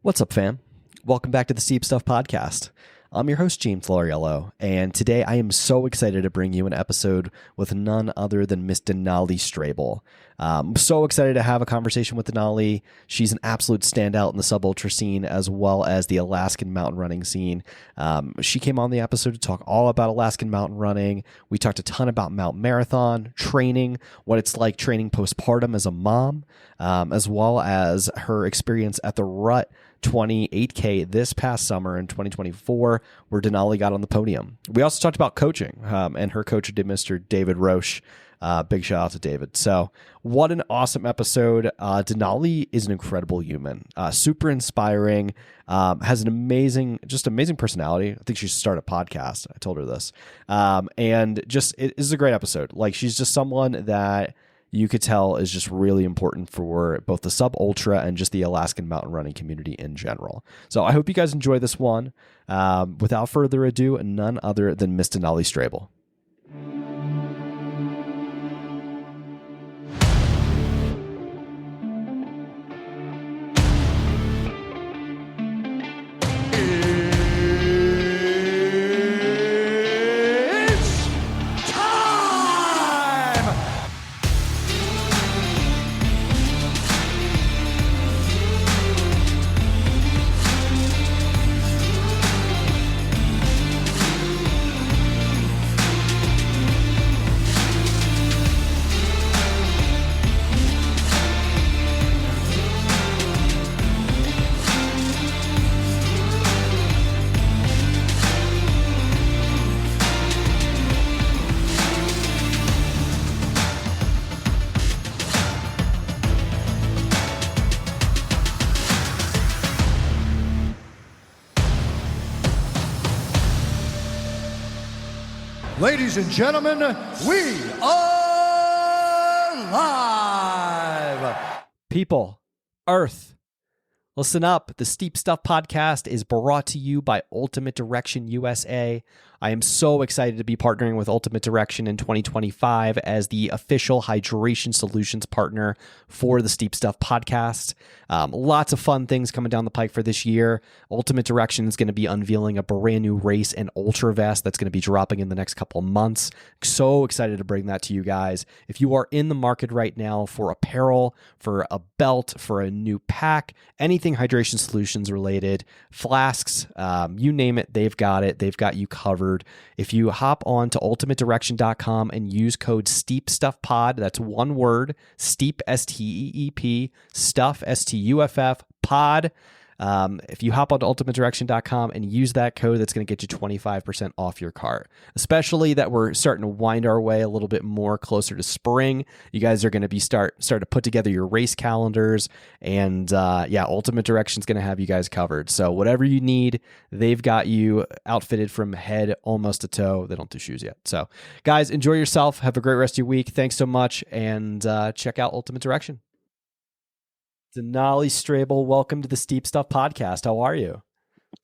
What's up, fam? Welcome back to the Steep Stuff Podcast. I'm your host, James Lariello, and today I am so excited to bring you an episode with none other than Miss Denali Strabel. I'm so excited to have a conversation with Denali. She's an absolute standout in the sub-ultra scene as well as the Alaskan mountain running scene. She came on the episode to talk all about Alaskan mountain running. We talked a ton about mountain marathon, training, what it's like training postpartum as a mom, as well as her experience at the Rut 28K this past summer in 2024, where Denali got on the podium. We also talked about coaching, and her coach did Mr. David Roche. Big shout out to David. So what an awesome episode. Denali is an incredible human, super inspiring, has an amazing personality. I think she should start a podcast. I told her this. And just, it is a great episode. Like, she's just someone that you could tell is just really important for both the sub-ultra and just the Alaskan mountain running community in general. So I hope you guys enjoy this one. Without further ado, none other than Miss Denali Strabel. Ladies and gentlemen, we are live. People, Earth, listen up. The Steep Stuff Podcast is brought to you by Ultimate Direction USA. I am so excited to be partnering with Ultimate Direction in 2025 as the official hydration solutions partner for the Steep Stuff Podcast. Lots of fun things coming down the pike for this year. Ultimate Direction is going to be unveiling a brand new race and ultra vest that's going to be dropping in the next couple of months. So excited to bring that to you guys. If you are in the market right now for apparel, for a belt, for a new pack, anything hydration solutions related, flasks, you name it, they've got it. They've got you covered. If you hop on to ultimatedirection.com and use code STEEPSTUFFPOD, that's one word, STEEP, STEEP, STUFF, STUFF, POD. If you hop on to ultimatedirection.com and use that code, that's going to get you 25% off your cart. Especially that we're starting to wind our way a little bit more closer to spring. You guys are going to be start to put together your race calendars, and Ultimate Direction's going to have you guys covered. So whatever you need, they've got you outfitted from head almost to toe. They don't do shoes yet. So guys, enjoy yourself. Have a great rest of your week. Thanks so much, and check out Ultimate Direction. Denali Strabel, welcome to the Steep Stuff Podcast. How are you?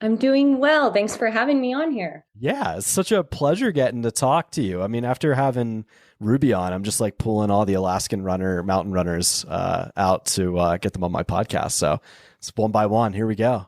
I'm doing well. Thanks for having me on here. Yeah, it's such a pleasure getting to talk to you. I mean, after having Ruby on, I'm just like pulling all the Alaskan mountain runners out to get them on my podcast. So it's one by one. Here we go.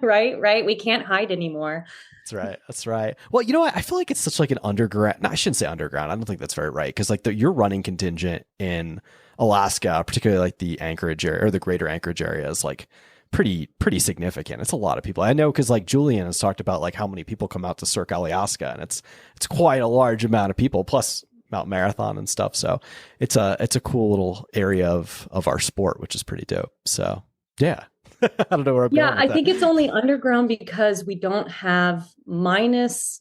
Right. We can't hide anymore. That's right. Well, you know what? I feel like it's such like an underground. No, I shouldn't say underground. I don't think that's very right. Because like your running contingent in Alaska, particularly like the Anchorage area or the greater Anchorage area, is like pretty significant. It's a lot of people. I know because like Julian has talked about like how many people come out to Cirque Alaska, and it's quite a large amount of people, plus Mountain Marathon and stuff. So it's a cool little area of our sport, which is pretty dope. So yeah. I don't know where I'm going with I think it's only underground because we don't have, minus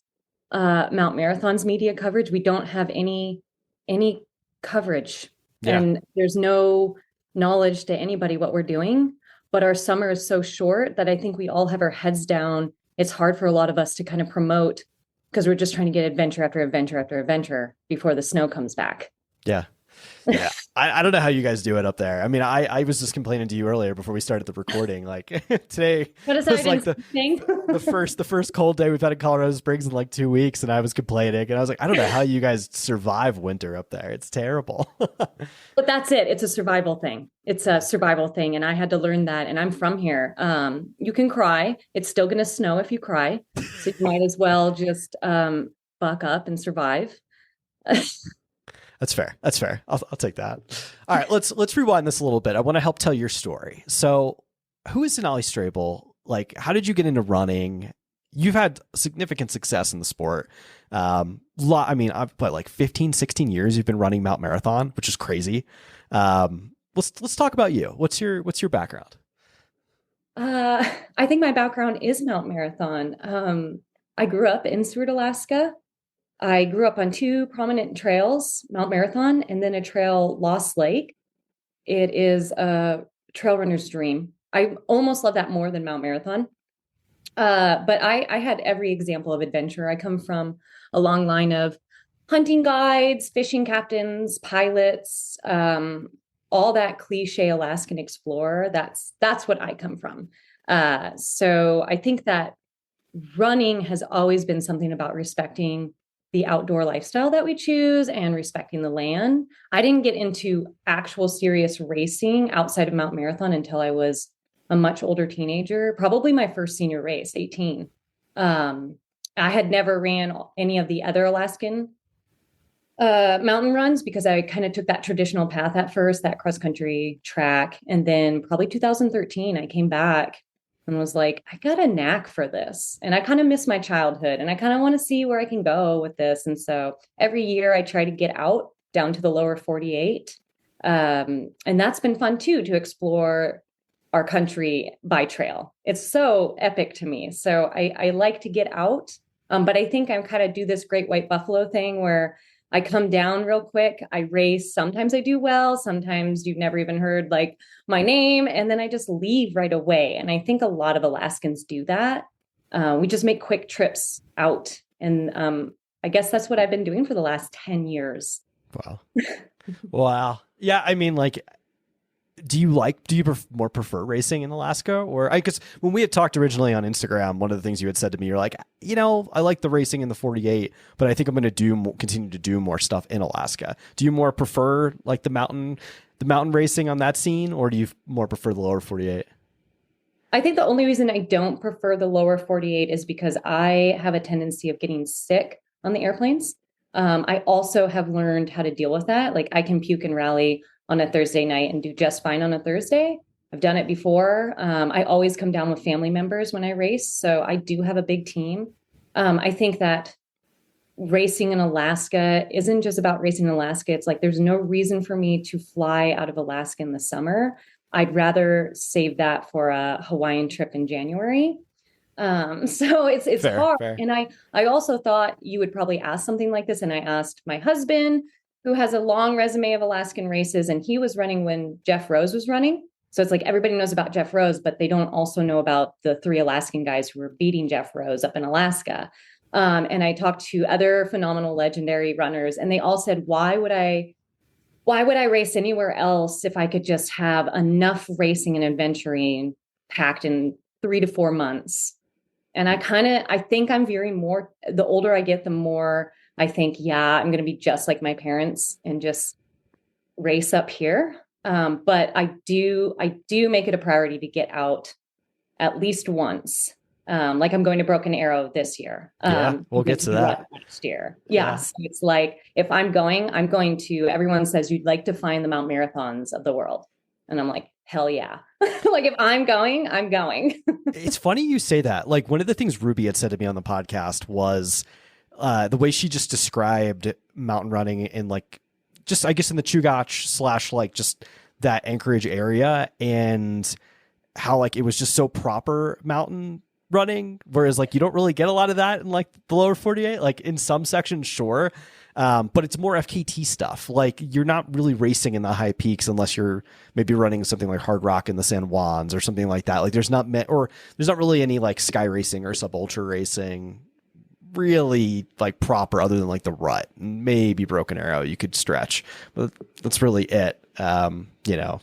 Mount Marathon's media coverage, we don't have any coverage. Yeah. And there's no knowledge to anybody what we're doing. But our summer is so short that I think we all have our heads down. It's hard for a lot of us to kind of promote because we're just trying to get adventure after adventure after adventure before the snow comes back. Yeah. Yeah. I don't know how you guys do it up there. I mean, I was just complaining to you earlier before we started the recording. Like today was like the first cold day we've had in Colorado Springs in like 2 weeks, and I was complaining, and I was like, I don't know how you guys survive winter up there. It's terrible. But that's it. It's a survival thing. It's a survival thing. And I had to learn that. And I'm from here. You can cry. It's still going to snow if you cry. So you might as well just buck up and survive. That's fair. That's fair. I'll take that. All right, let's rewind this a little bit. I want to help tell your story. So, who is Denali Strabel? Like, how did you get into running? You've had significant success in the sport. I mean, I've put like 15, 16 years you've been running Mount Marathon, which is crazy. Let's talk about you. What's your background? I think my background is Mount Marathon. I grew up in Seward, Alaska. I grew up on two prominent trails, Mount Marathon and then a trail, Lost Lake. It is a trail runner's dream. I almost love that more than Mount Marathon. But I had every example of adventure. I come from a long line of hunting guides, fishing captains, pilots, all that cliche Alaskan explorer. That's what I come from. So I think that running has always been something about respecting the outdoor lifestyle that we choose and respecting the land. I didn't get into actual serious racing outside of Mount Marathon until I was a much older teenager, probably my first senior race, 18. I had never ran any of the other Alaskan mountain runs because I kind of took that traditional path at first, that cross country track. And then probably 2013, I came back and was like, I got a knack for this. And I kind of miss my childhood and I kind of want to see where I can go with this. And so every year I try to get out down to the lower 48. And that's been fun too, to explore our country by trail. It's so epic to me. So I like to get out. But I think I'm kind of do this great white buffalo thing where I come down real quick. I race. Sometimes I do well. Sometimes you've never even heard like my name. And then I just leave right away. And I think a lot of Alaskans do that. We just make quick trips out. And I guess that's what I've been doing for the last 10 years. Wow. Wow. Yeah. I mean, like, do you more prefer racing in Alaska? Or because when we had talked originally on Instagram, one of the things you had said to me, you're like, I like the racing in the 48, but I think I'm going to continue to do more stuff in Alaska. Do you more prefer like the mountain racing on that scene, or do you more prefer the lower 48? I think the only reason I don't prefer the lower 48 is because I have a tendency of getting sick on the airplanes. I also have learned how to deal with that. Like I can puke and rally on a Thursday night and do just fine on a Thursday. I've done it before. I always come down with family members when I race. So I do have a big team. I think that racing in Alaska isn't just about racing in Alaska. It's like, there's no reason for me to fly out of Alaska in the summer. I'd rather save that for a Hawaiian trip in January. So it's fair, hard. Fair. And I also thought you would probably ask something like this. And I asked my husband, who has a long resume of Alaskan races, and he was running when Jeff Rose was running. So it's like everybody knows about Jeff Rose, but they don't also know about the 3 Alaskan guys who were beating Jeff Rose up in Alaska. And I talked to other phenomenal legendary runners, and they all said, why would I race anywhere else if I could just have enough racing and adventuring packed in 3 to 4 months? And I think I'm veering more, the older I get, the more I think, yeah, I'm going to be just like my parents and just race up here. But I do make it a priority to get out at least once. Like I'm going to Broken Arrow this year. We'll get to that next year. Yeah. So it's like, if I'm going to, everyone says you'd like to find the Mount Marathons of the world. And I'm like, hell yeah. Like if I'm going, I'm going. It's funny you say that. Like one of the things Ruby had said to me on the podcast was, the way she just described mountain running in like, just, I guess in the Chugach / like just that Anchorage area, and how like, it was just so proper mountain running. Whereas like, you don't really get a lot of that in like the lower 48, like in some sections, sure. But it's more FKT stuff. Like you're not really racing in the high peaks unless you're maybe running something like Hard Rock in the San Juans or something like that. Like there's not really any like sky racing or sub ultra racing really like proper, other than like the rut, maybe Broken Arrow you could stretch, but that's really it. You know,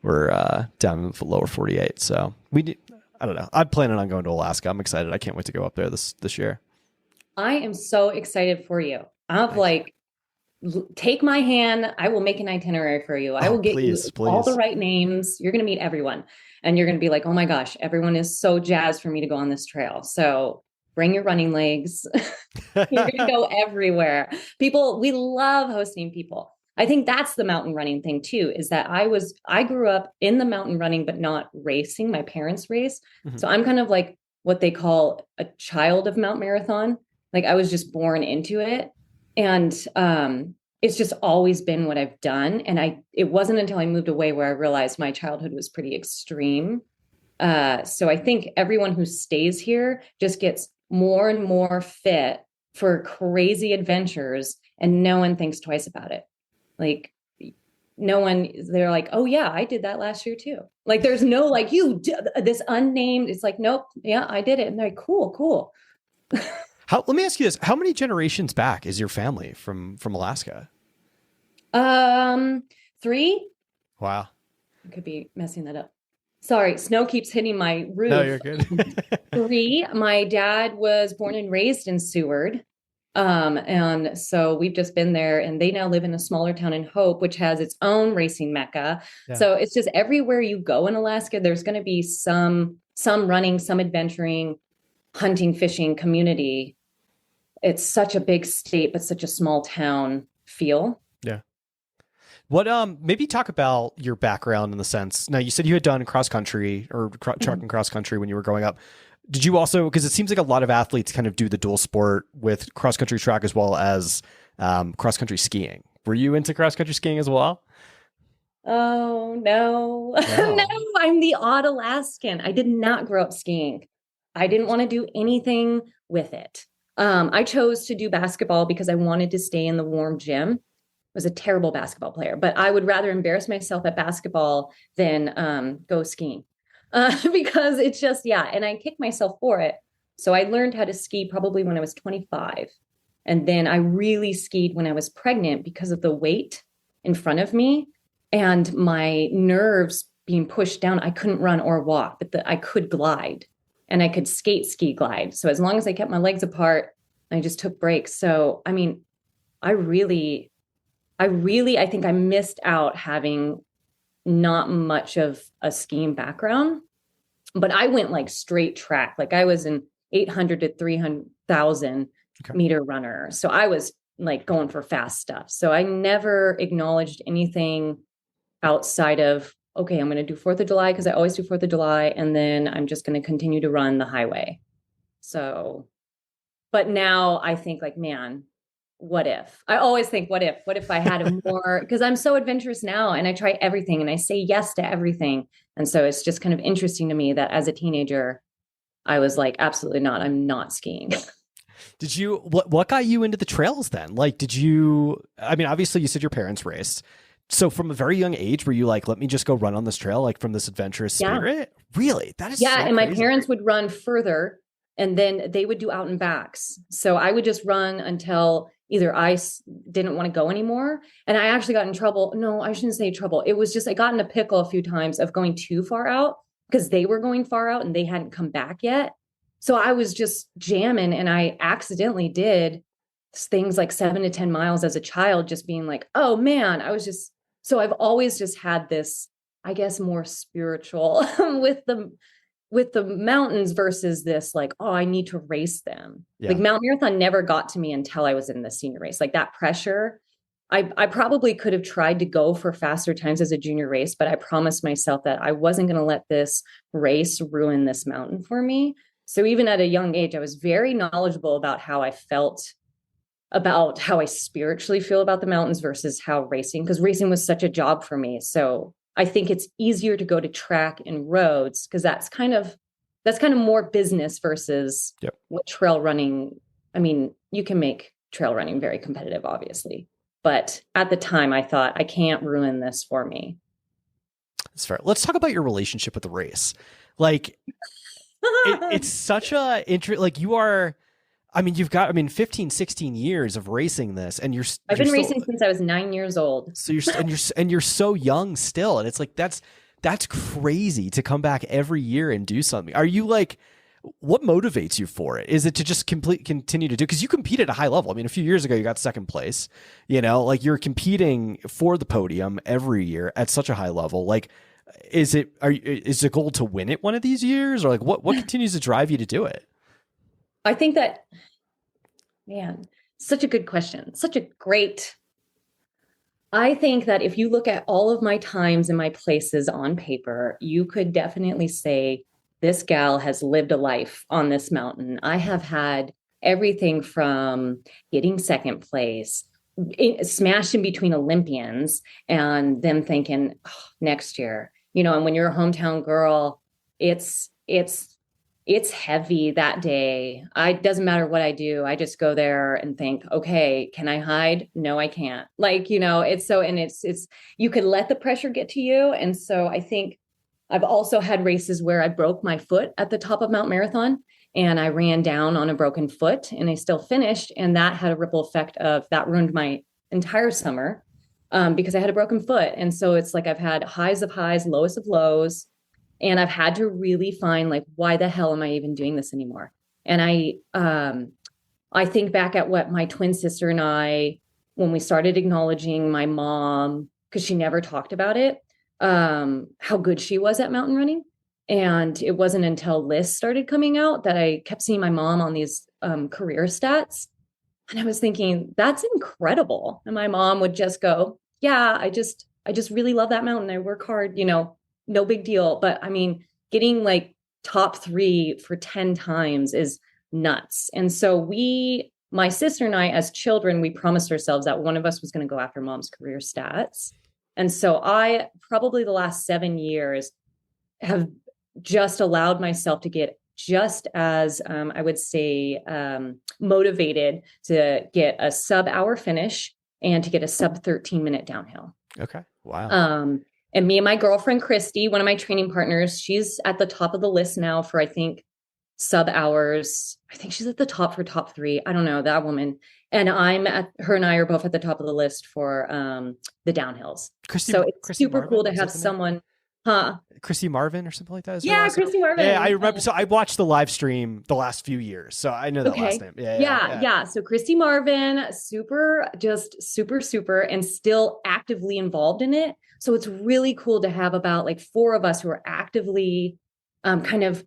we're down in the lower 48, so I don't know. I'm planning on going to Alaska. I'm excited. I can't wait to go up there this year. I am so excited for you. I'm like, take my hand. I will make an itinerary for you. I will get you all the right names. You're going to meet everyone. And you're going to be like, oh my gosh, everyone is so jazzed for me to go on this trail. So bring your running legs. You're going to go everywhere. People, we love hosting people. I think that's the mountain running thing too, is that I grew up in the mountain running, but not racing. My parents race. Mm-hmm. So I'm kind of like what they call a child of Mount Marathon. Like I was just born into it. And it's just always been what I've done. And it wasn't until I moved away where I realized my childhood was pretty extreme. So I think everyone who stays here just gets more and more fit for crazy adventures, and no one thinks twice about it. Like they're like, oh yeah, I did that last year too. Like there's no like this unnamed, it's like, nope, yeah, I did it. And they're like, cool. Let me ask you this. How many generations back is your family from Alaska? 3. Wow. I could be messing that up. Sorry, snow keeps hitting my roof. No, you're good. 3. My dad was born and raised in Seward. And so we've just been there, and they now live in a smaller town in Hope, which has its own racing mecca. Yeah. So it's just everywhere you go in Alaska, there's going to be some running, some adventuring, hunting, fishing community. It's such a big state, but such a small town feel. Yeah. What, maybe talk about your background in the sense, now you said you had done cross country or trucking cross country when you were growing up. Did you also, because it seems like a lot of athletes kind of do the dual sport with cross country track as well as cross country skiing. Were you into cross country skiing as well? Oh, no. No, I'm the odd Alaskan. I did not grow up skiing. I didn't want to do anything with it. I chose to do basketball because I wanted to stay in the warm gym. I was a terrible basketball player, but I would rather embarrass myself at basketball than go skiing because it's just, and I kicked myself for it. So I learned how to ski probably when I was 25. And then I really skied when I was pregnant because of the weight in front of me and my nerves being pushed down. I couldn't run or walk, but I could glide. And I could ski glide. So as long as I kept my legs apart, I just took breaks. So, I mean, I think I missed out having not much of a skiing background, but I went like straight track. Like I was an 800 to 300,000 meter runner. So I was like going for fast stuff. So I never acknowledged anything outside of, okay, I'm going to do 4th of July because I always do 4th of July. And then I'm just going to continue to run the highway. So, but now I think like, man, what if? I always think, what if I had a more, because I'm so adventurous now and I try everything and I say yes to everything. And so it's just kind of interesting to me that as a teenager, I was like, absolutely not. I'm not skiing. What got you into the trails then? Like, I mean, obviously you said your parents raced. So from a very young age, were you like, let me just go run on this trail, like from this adventurous spirit? Really? That is so and my crazy. Parents would run further and then they would do out and backs. So I would just run until either I didn't want to go anymore. And I actually got in trouble. No, I shouldn't say trouble. It was just, I got in a pickle a few times of going too far out because they were going far out and they hadn't come back yet. So I was just jamming and I accidentally did things like 7 to 10 miles as a child, just being like, oh man, so I've always just had this, I guess, more spiritual with the mountains versus this like, oh, I need to race them. Yeah. Like Mount Marathon never got to me until I was in the senior race. Like that pressure, I probably could have tried to go for faster times as a junior race, but I promised myself that I wasn't going to let this race ruin this mountain for me. So even at a young age, I was very knowledgeable about how I felt about how I spiritually feel about the mountains versus how racing, because racing was such a job for me. So I think it's easier to go to track and roads because that's kind of more business versus what trail running. I mean, you can make trail running very competitive, obviously. But at the time I thought I can't ruin this for me. That's fair. Let's talk about your relationship with the race. Like it's such a like you are, I mean, you've got, I mean, 15, 16 years of racing this, and I've been racing since I was 9 years old. So you're so young still. And it's like, that's crazy to come back every year and do something. Are you like, what motivates you for it? Is it to just continue to do, because you compete at a high level. I mean, a few years ago, you got second place, you know, like you're competing for the podium every year at such a high level. Like, is the goal to win it one of these years, or like what continues to drive you to do it? I think that, man, such a good question. I think that if you look at all of my times and my places on paper, you could definitely say this gal has lived a life on this mountain. I have had everything from getting second place, smashed in between Olympians, and them thinking, oh, next year, you know, and when you're a hometown girl, it's heavy that day. It doesn't matter what I do. I just go there and think, okay, can I hide? No, I can't. Like, you know, it's you could let the pressure get to you. And so I think I've also had races where I broke my foot at the top of Mount Marathon, and I ran down on a broken foot, and I still finished. And that had a ripple effect that ruined my entire summer because I had a broken foot. And so it's like I've had highs of highs, lowest of lows. And I've had to really find, like, why the hell am I even doing this anymore? And I think back at what my twin sister and I, when we started acknowledging my mom, because she never talked about it, how good she was at mountain running. And it wasn't until lists started coming out that I kept seeing my mom on these career stats. And I was thinking, that's incredible. And my mom would just go, yeah, I just really love that mountain. I work hard, you know. No big deal. But I mean, getting like top 3 for 10 times is nuts. And so my sister and I, as children, we promised ourselves that one of us was going to go after mom's career stats. And so I probably the last 7 years have just allowed myself to get just as, I would say, motivated to get a sub-hour finish and to get a sub-13-minute downhill. Okay. Wow. And me and my girlfriend, Christy, one of my training partners, she's at the top of the list now for, I think, sub hours. I think she's at the top for top 3. I don't know, that woman. And her and I are both at the top of the list for the downhills. So it's Christy super Marvin, cool to have someone, Christy Marvin or something like that? Yeah, Christy Marvin. Yeah, I remember. So I watched the live stream the last few years, so I know that last name. Yeah. So Christy Marvin, super, and still actively involved in it. So it's really cool to have about like 4 of us who are actively kind of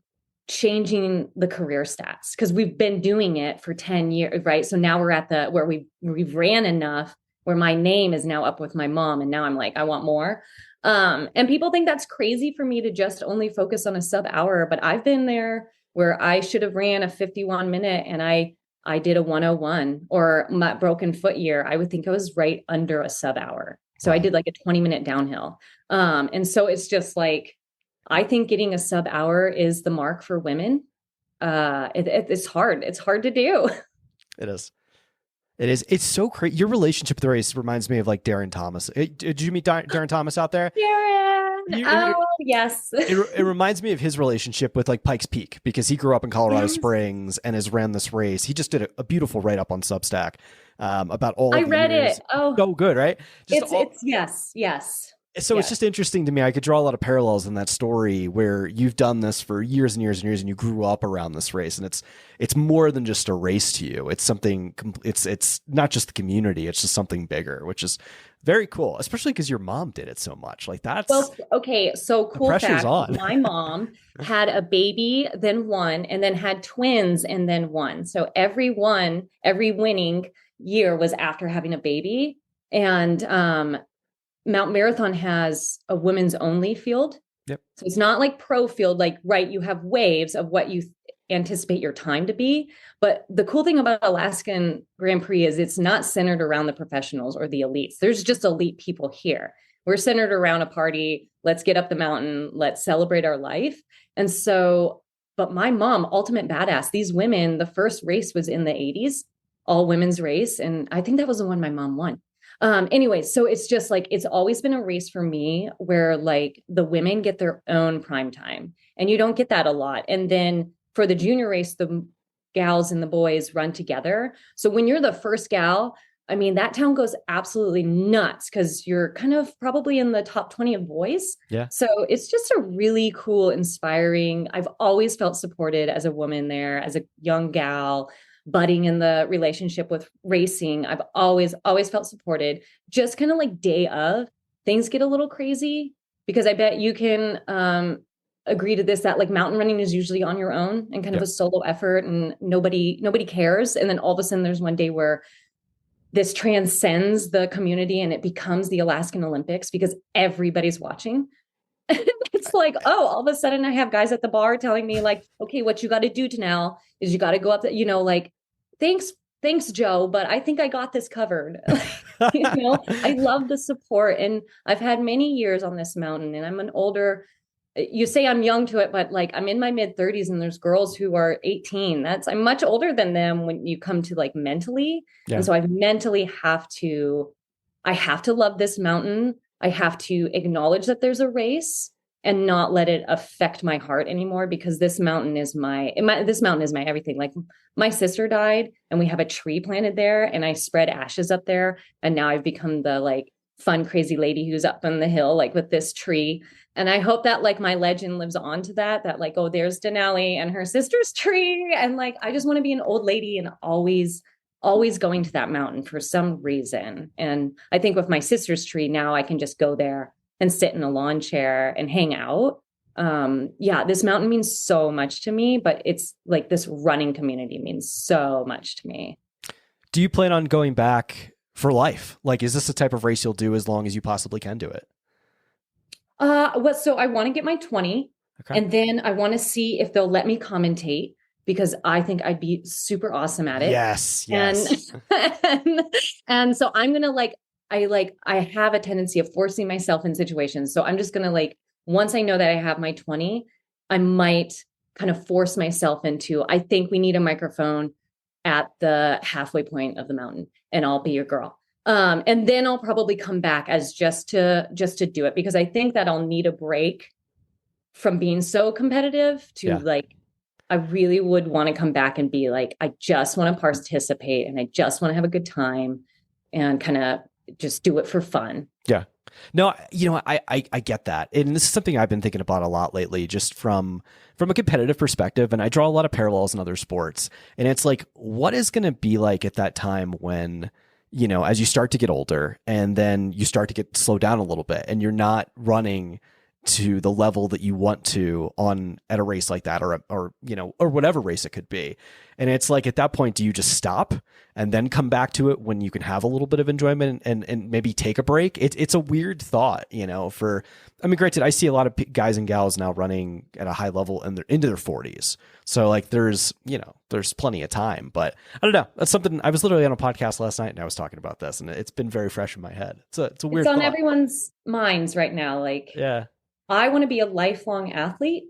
changing the career stats, because we've been doing it for 10 years, right? So now we're at where we've ran enough where my name is now up with my mom, and now I'm like, I want more. And people think that's crazy for me to just only focus on a sub-hour, but I've been there where I should have ran a 51-minute and I did a 101, or my broken foot year, I would think I was right under a sub-hour. So I did like a 20-minute downhill. And so it's just like, I think getting a sub-hour is the mark for women. It's hard. It's hard to do. It is. It is. It's so crazy. Your relationship with the race reminds me of like Darren Thomas. Did you meet Darren Thomas out there? Darren. Yes. It reminds me of his relationship with like Pikes Peak, because he grew up in Colorado Springs and has ran this race. He just did a beautiful write-up on Substack about all of the read years. It. Oh, so good, right? It's yes. So it's just interesting to me. I could draw a lot of parallels in that story where you've done this for years and years and years, and you grew up around this race, and it's more than just a race to you. It's something. It's not just the community. It's just something bigger, which is very cool, especially because your mom did it so much. Like that's okay. So cool. Pressure's on. My mom had a baby, then one, and then had twins, and then one. So every winning year was after having a baby, and Mount Marathon has a women's only field. Yep. So it's not like pro field, like, right, you have waves of what you anticipate your time to be. But the cool thing about Alaskan Grand Prix is it's not centered around the professionals or the elites. There's just elite people here. We're centered around a party. Let's get up the mountain. Let's celebrate our life. And so, but my mom, ultimate badass, these women, the first race was in the 80s, all women's race. And I think that was the one my mom won. Anyway, so it's just like, it's always been a race for me where like the women get their own prime time, and you don't get that a lot. And then for the junior race, the gals and the boys run together. So when you're the first gal, I mean, that town goes absolutely nuts because you're kind of probably in the top 20 of boys. Yeah. So it's just a really cool, inspiring. I've always felt supported as a woman there, as a young gal, budding in the relationship with racing. I've always felt supported. Just kind of like day of, things get a little crazy because I bet you can agree to this, that like mountain running is usually on your own and kind of a solo effort and nobody cares. And then all of a sudden there's one day where this transcends the community and it becomes the Alaskan Olympics because everybody's watching. It's like, oh, all of a sudden I have guys at the bar telling me like, okay, what you got to do to now is you got to go up, like, thanks, Joe, but I think I got this covered. I love the support, and I've had many years on this mountain, and I'm an older, you say I'm young to it, but like I'm in my mid 30s and there's girls who are 18. I'm much older than them when you come to like mentally. Yeah. And so I have to love this mountain. I have to acknowledge that there's a race and not let it affect my heart anymore, because this mountain is my everything. Like my sister died and we have a tree planted there and I spread ashes up there. And now I've become the like fun, crazy lady who's up on the hill, like with this tree. And I hope that like my legend lives on to that like, oh, there's Denali and her sister's tree. And like, I just want to be an old lady and always going to that mountain for some reason. And I think with my sister's tree now, I can just go there and sit in a lawn chair and hang out. This mountain means so much to me, but it's like this running community means so much to me. Do you plan on going back for life? Like, is this the type of race you'll do as long as you possibly can do it? So I want to get my 20, and then I want to see if they'll let me commentate, because I think I'd be super awesome at it. Yes. And so I'm going to I have a tendency of forcing myself in situations. So I'm just going to once I know that I have my 20, I might kind of force myself into, I think we need a microphone at the halfway point of the mountain and I'll be your girl. And then I'll probably come back as just to do it, because I think that I'll need a break from being so competitive to I really would want to come back and be like, I just want to participate and I just want to have a good time and kind of just do it for fun. Yeah. No, I get that. And this is something I've been thinking about a lot lately, just from a competitive perspective. And I draw a lot of parallels in other sports. And it's like, what is going to be like at that time when, as you start to get older and then you start to get slowed down a little bit and you're not running to the level that you want to at a race like that, or whatever race it could be. And it's like, at that point, do you just stop and then come back to it when you can have a little bit of enjoyment and maybe take a break? It's a weird thought, granted, I see a lot of guys and gals now running at a high level and they're into their 40s. So like there's plenty of time, but I don't know. That's something I was literally on a podcast last night and I was talking about this and it's been very fresh in my head. It's a weird It's on thought. Everyone's minds right now. Like, yeah. I want to be a lifelong athlete,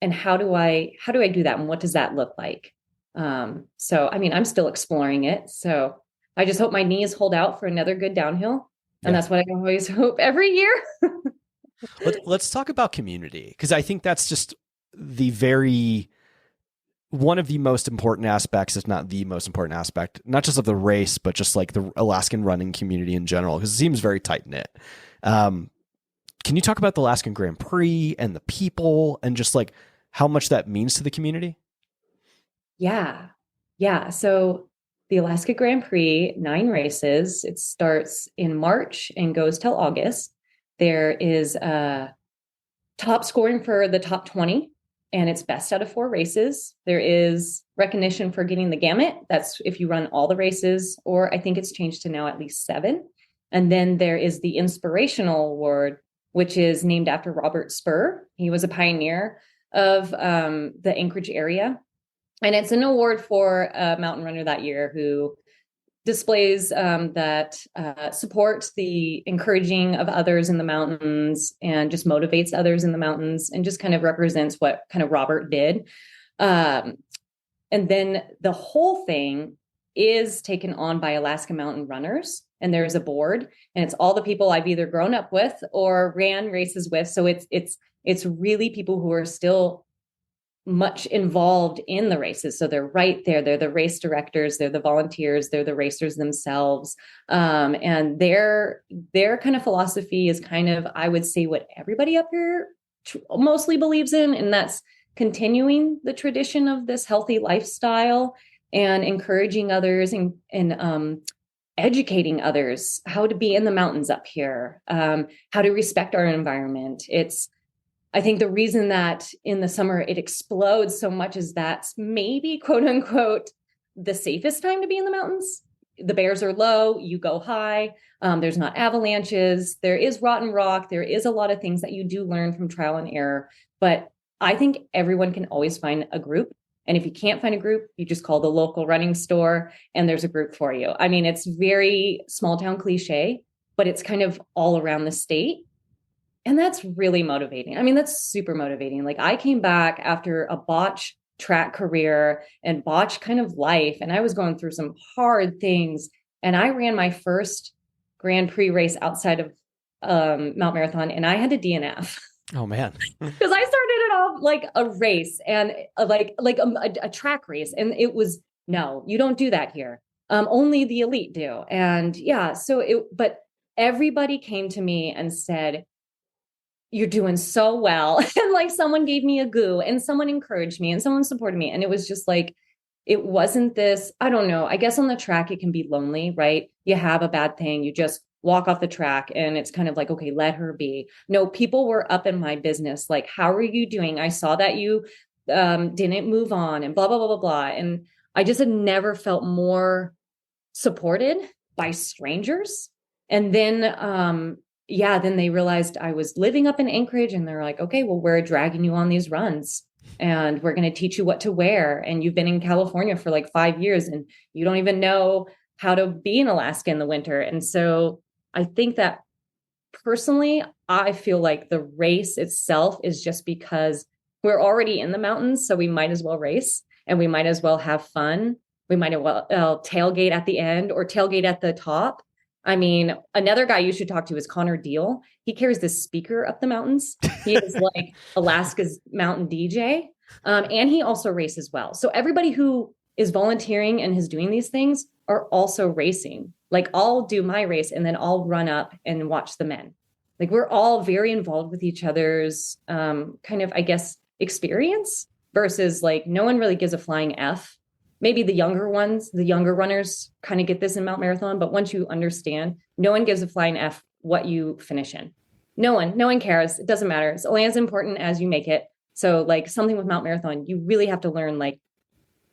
and how do I do that, and what does that look like? So I'm still exploring it. So I just hope my knees hold out for another good downhill, and that's what I always hope every year. Let's talk about community, because I think that's just one of the most important aspects, if not the most important aspect, not just of the race, but just like the Alaskan running community in general, because it seems very tight knit. Can you talk about the Alaskan Grand Prix and the people and just like how much that means to the community? Yeah. So the Alaska Grand Prix, 9 races. It starts in March and goes till August. There is top scoring for the top 20, and it's best out of 4 races. There is recognition for getting the gamut. That's if you run all the races, or I think it's changed to now at least 7. And then there is the Inspirational Award, which is named after Robert Spur. He was a pioneer of the Anchorage area. And it's an award for a mountain runner that year who displays that supports the encouraging of others in the mountains and just motivates others in the mountains and just kind of represents what kind of Robert did. And then the whole thing is taken on by Alaska mountain runners. And there's a board, and it's all the people I've either grown up with or ran races with. So it's really people who are still much involved in the races. So they're right there. They're the race directors, they're the volunteers, they're the racers themselves. And their kind of philosophy is kind of, I would say, what everybody up here mostly believes in, and that's continuing the tradition of this healthy lifestyle and encouraging others and educating others how to be in the mountains up here, how to respect our environment. I think the reason that in the summer it explodes so much is that's maybe, quote unquote, the safest time to be in the mountains. The bears are low, you go high. There's not avalanches. There is rotten rock. There is a lot of things that you do learn from trial and error. But I think everyone can always find a group. And if you can't find a group, you just call the local running store and there's a group for you. I mean, it's very small town cliche, but it's kind of all around the state. And that's really motivating. I mean, that's super motivating. Like, I came back after a botch track career and botch kind of life, and I was going through some hard things. And I ran my first Grand Prix race outside of Mount Marathon, and I had to DNF. Oh man. Because I started it off like a race and a track race. And it was, no, you don't do that here. Only the elite do. And yeah, but everybody came to me and said, you're doing so well. And like, someone gave me a goo and someone encouraged me and someone supported me. And it was just like, it wasn't this, I don't know, I guess on the track, it can be lonely, right? You have a bad thing, you just walk off the track and it's kind of like, okay, let her be. No, people were up in my business. Like, how are you doing? I saw that you didn't move on and blah, blah, blah, blah, blah. And I just had never felt more supported by strangers. And then, then they realized I was living up in Anchorage and they're like, okay, well, we're dragging you on these runs and we're going to teach you what to wear. And you've been in California for like 5 years and you don't even know how to be in Alaska in the winter. And so I think that personally, I feel like the race itself is just because we're already in the mountains. So we might as well race and we might as well have fun. We might as well tailgate at the end or tailgate at the top. I mean, another guy you should talk to is Connor Deal. He carries this speaker up the mountains. He is like Alaska's mountain DJ. And he also races well. So everybody who is volunteering and is doing these things are also racing. Like, I'll do my race and then I'll run up and watch the men. Like, we're all very involved with each other's kind of, I guess, experience versus like no one really gives a flying F. Maybe the younger runners kind of get this in Mount Marathon, but once you understand, no one gives a flying F what you finish in. No one cares. It doesn't matter. It's only as important as you make it. So like something with Mount Marathon, you really have to learn, like,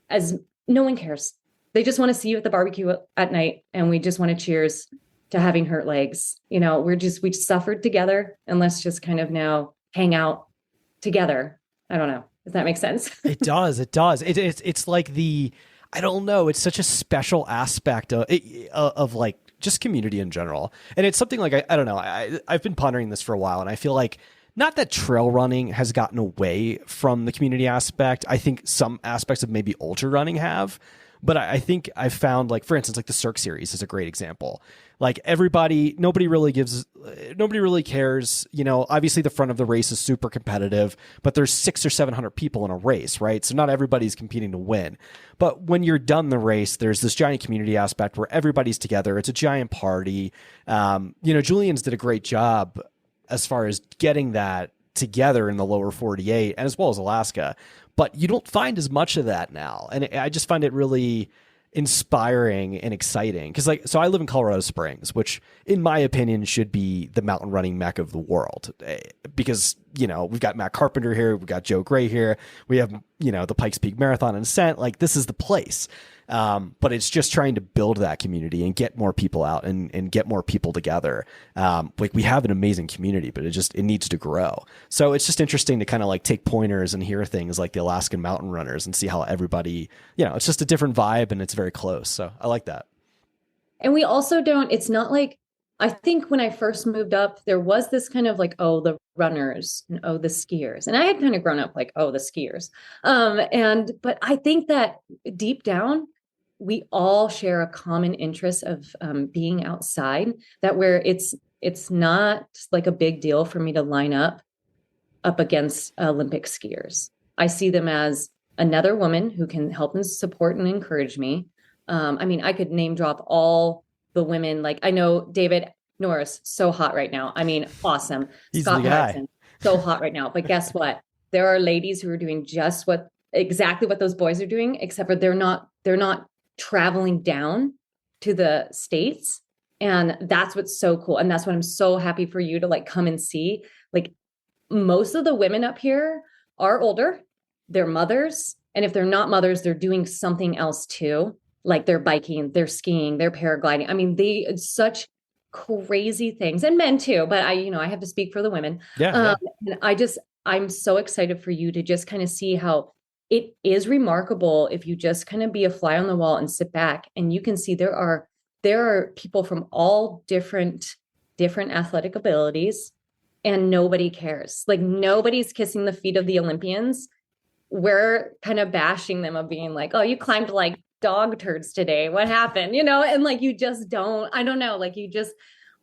as no one cares. They just want to see you at the barbecue at night. And we just want to cheers to having hurt legs. You know, we suffered together, and let's just kind of now hang out together. I don't know. Does that make sense? It does. It does. It's like I don't know. It's such a special aspect of like just community in general. And it's something like, I don't know. I've been pondering this for a while, and I feel like not that trail running has gotten away from the community aspect. I think some aspects of maybe ultra running have, but I think I've found, like, for instance, like the Cirque series is a great example. Like, nobody really cares. You know, obviously the front of the race is super competitive, but there's 600 or 700 people in a race, right? So not everybody's competing to win. But when you're done the race, there's this giant community aspect where everybody's together. It's a giant party. Julian's did a great job as far as getting that together in the lower 48 and as well as Alaska. But you don't find as much of that now. And I just find it really inspiring and exciting. So I live in Colorado Springs, which in my opinion should be the mountain running mecca of the world, because, we've got Matt Carpenter here. We've got Joe Gray here. We have, the Pikes Peak Marathon and Ascent. Like, this is the place. But it's just trying to build that community and get more people out and get more people together. Like, we have an amazing community, but it needs to grow. So it's just interesting to kind of like take pointers and hear things like the Alaskan mountain runners and see how everybody, it's just a different vibe and it's very close. So I like that. And we also it's not like, I think when I first moved up, there was this kind of like, oh, the runners and oh, the skiers. And I had kind of grown up like, oh, the skiers. But I think that deep down, we all share a common interest of being outside, that where it's not like a big deal for me to line up against Olympic skiers. I see them as another woman who can help and support and encourage me. I mean, I could name drop all the women. Like, I know David Norris, so hot right now. I mean, awesome. He's Scott the guy. Morrison, so hot right now. But guess what? There are ladies who are doing just exactly what those boys are doing, except for they're not traveling down to the States. And that's what's so cool. And that's what I'm so happy for you to like come and see. Like, most of the women up here are older, they're mothers. And if they're not mothers, they're doing something else too. Like they're biking, they're skiing, they're paragliding. I mean, such crazy things, and men too, but I have to speak for the women. Yeah. And I'm so excited for you to just kind of see how it is remarkable if you just kind of be a fly on the wall and sit back, and you can see there are people from all different athletic abilities, and nobody cares. Like, nobody's kissing the feet of the Olympians. We're kind of bashing them of being like, oh, you climbed like dog turds today. What happened? And like, you just don't, I don't know, like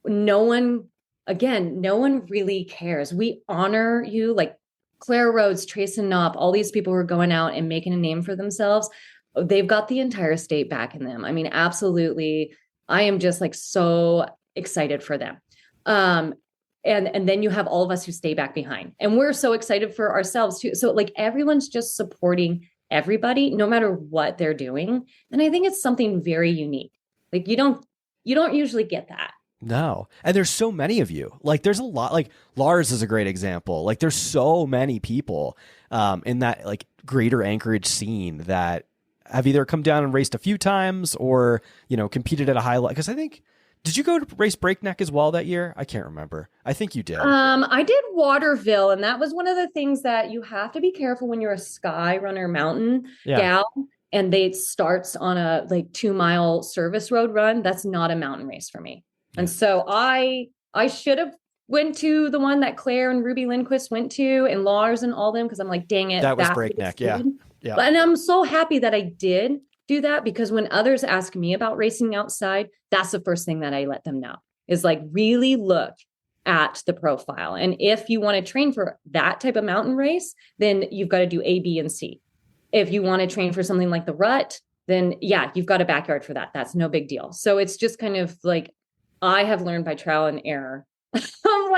no one really cares. We honor you, like Claire Rhodes, Trace and Knopp, all these people who are going out and making a name for themselves. They've got the entire state back in them. I mean, absolutely. I am just like so excited for them. And then you have all of us who stay back behind, and we're so excited for ourselves too. So like, everyone's just supporting everybody, no matter what they're doing. And I think it's something very unique. Like, you don't usually get that. No. And there's so many of you. Like, there's a lot. Like, Lars is a great example. Like, there's so many people in that like greater Anchorage scene that have either come down and raced a few times or, competed at a high level. Because I think, did you go to race Breakneck as well that year? I can't remember. I think you did. I did Waterville, and that was one of the things that you have to be careful when you're a sky runner mountain gal, and they starts on a like 2-mile service road run. That's not a mountain race for me. And so I should have went to the one that Claire and Ruby Lindquist went to, and Lars and all them, because I'm like, dang it. That was Breakneck. Yeah. And I'm so happy that I did do that, because when others ask me about racing outside, that's the first thing that I let them know is like, really look at the profile. And if you want to train for that type of mountain race, then you've got to do A, B, and C. If you want to train for something like the rut, then you've got a backyard for that. That's no big deal. So it's just kind of like, I have learned by trial and error. I'm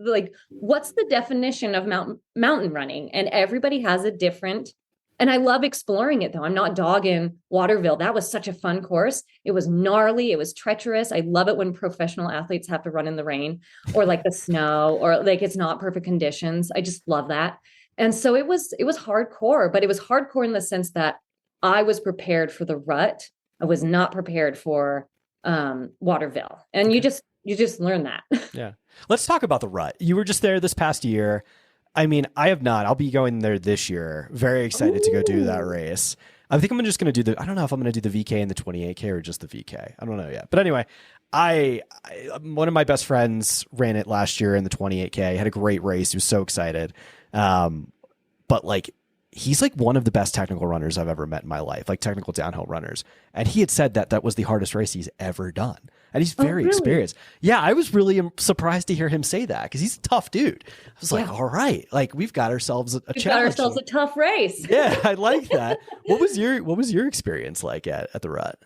like, what's the definition of mountain running? And everybody has a different. And I love exploring it, though. I'm not dogging Waterville. That was such a fun course. It was gnarly. It was treacherous. I love it when professional athletes have to run in the rain or like the snow, or like it's not perfect conditions. I just love that. And so it was hardcore, but it was hardcore in the sense that I was prepared for the rut. I was not prepared for Waterville. And okay. you just learn that. Yeah. Let's talk about the rut. You were just there this past year. I mean, I have not. I'll be going there this year. Very excited to go do that race. I think I'm just going to do I don't know if I'm going to do the VK and the 28K or just the VK. I don't know yet. But anyway, one of my best friends ran it last year in the 28K. Had a great race. He was so excited. But like, he's like one of the best technical runners I've ever met in my life, like technical downhill runners. And he had said that was the hardest race he's ever done. And he's very experienced. Yeah, I was really surprised to hear him say that, because he's a tough dude. I was like, all right, like we've got ourselves a challenge. Got ourselves a tough race. Yeah, I like that. What was your experience like at the rut?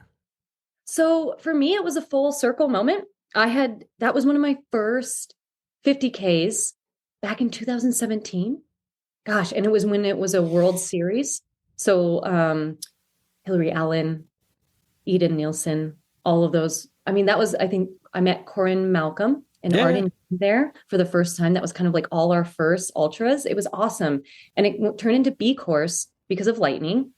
So for me, it was a full circle moment. That was one of my first 50Ks back in 2017. Gosh, and it was when it was a World Series. So Hillary Allen, Eden Nielsen, all of those. I mean, I think I met Corinne Malcolm and Arden there for the first time. That was kind of like all our first ultras. It was awesome. And it turned into B course because of lightning.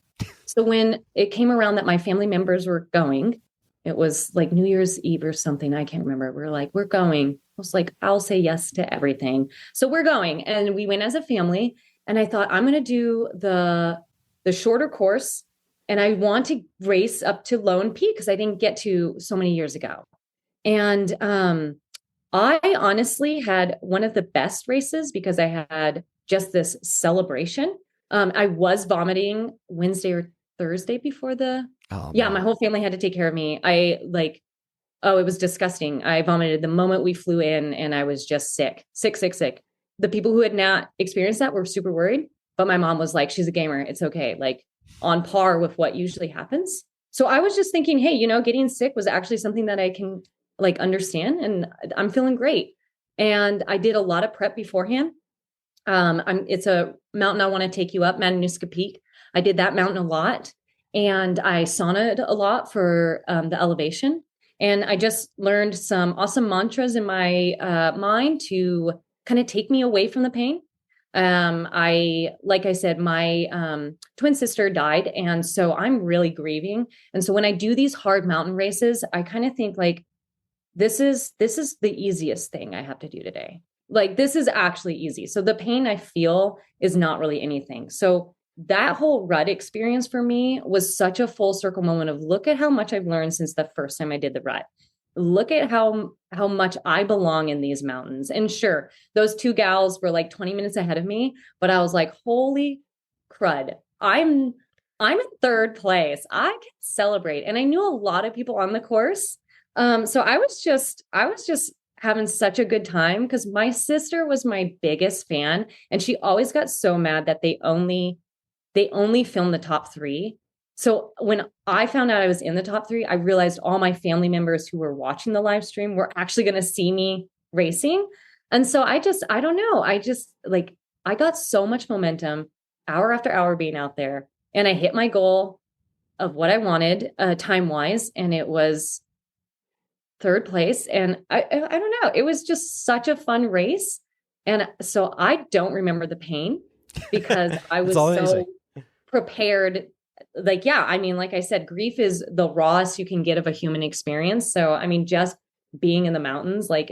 So when it came around that my family members were going, it was like New Year's Eve or something. I can't remember. We're like, we're going. I was like, I'll say yes to everything. So we're going. And we went as a family. And I thought, I'm going to do the shorter course. And I want to race up to Lone Peak because I didn't get to so many years ago. And I honestly had one of the best races because I had just this celebration. I was vomiting Wednesday or Thursday before my whole family had to take care of me. It was disgusting. I vomited the moment we flew in and I was just sick. The people who had not experienced that were super worried. but my mom was like, she's a gamer. It's okay. Like on par with what usually happens. So I was just thinking, hey, getting sick was actually something that I can like understand, and I'm feeling great. And I did a lot of prep beforehand. It's a mountain I want to take you up, Matanuska Peak. I did that mountain a lot, and I saunaed a lot for the elevation. And I just learned some awesome mantras in my mind to kind of take me away from the pain. Like I said, my twin sister died, and so I'm really grieving. And so when I do these hard mountain races, I kind of think like, this is the easiest thing I have to do today. Like, this is actually easy. So the pain I feel is not really anything. So that whole rut experience for me was such a full circle moment of, look at how much I've learned since the first time I did the rut. Look at how much I belong in these mountains. And sure, those two gals were like 20 minutes ahead of me, but I was like, holy crud, I'm in third place. I can celebrate. And I knew a lot of people on the course. So I was just having such a good time, because my sister was my biggest fan, and she always got so mad that they only filmed the top 3. So when I found out I was in the top 3, I realized all my family members who were watching the live stream were actually going to see me racing. And so I don't know. I got so much momentum hour after hour being out there, and I hit my goal of what I wanted time wise. And it was third place. And I don't know, it was just such a fun race. And so I don't remember the pain, because I was so prepared. Like, yeah, I mean, like I said, grief is the rawest you can get of a human experience. So, I mean, just being in the mountains, like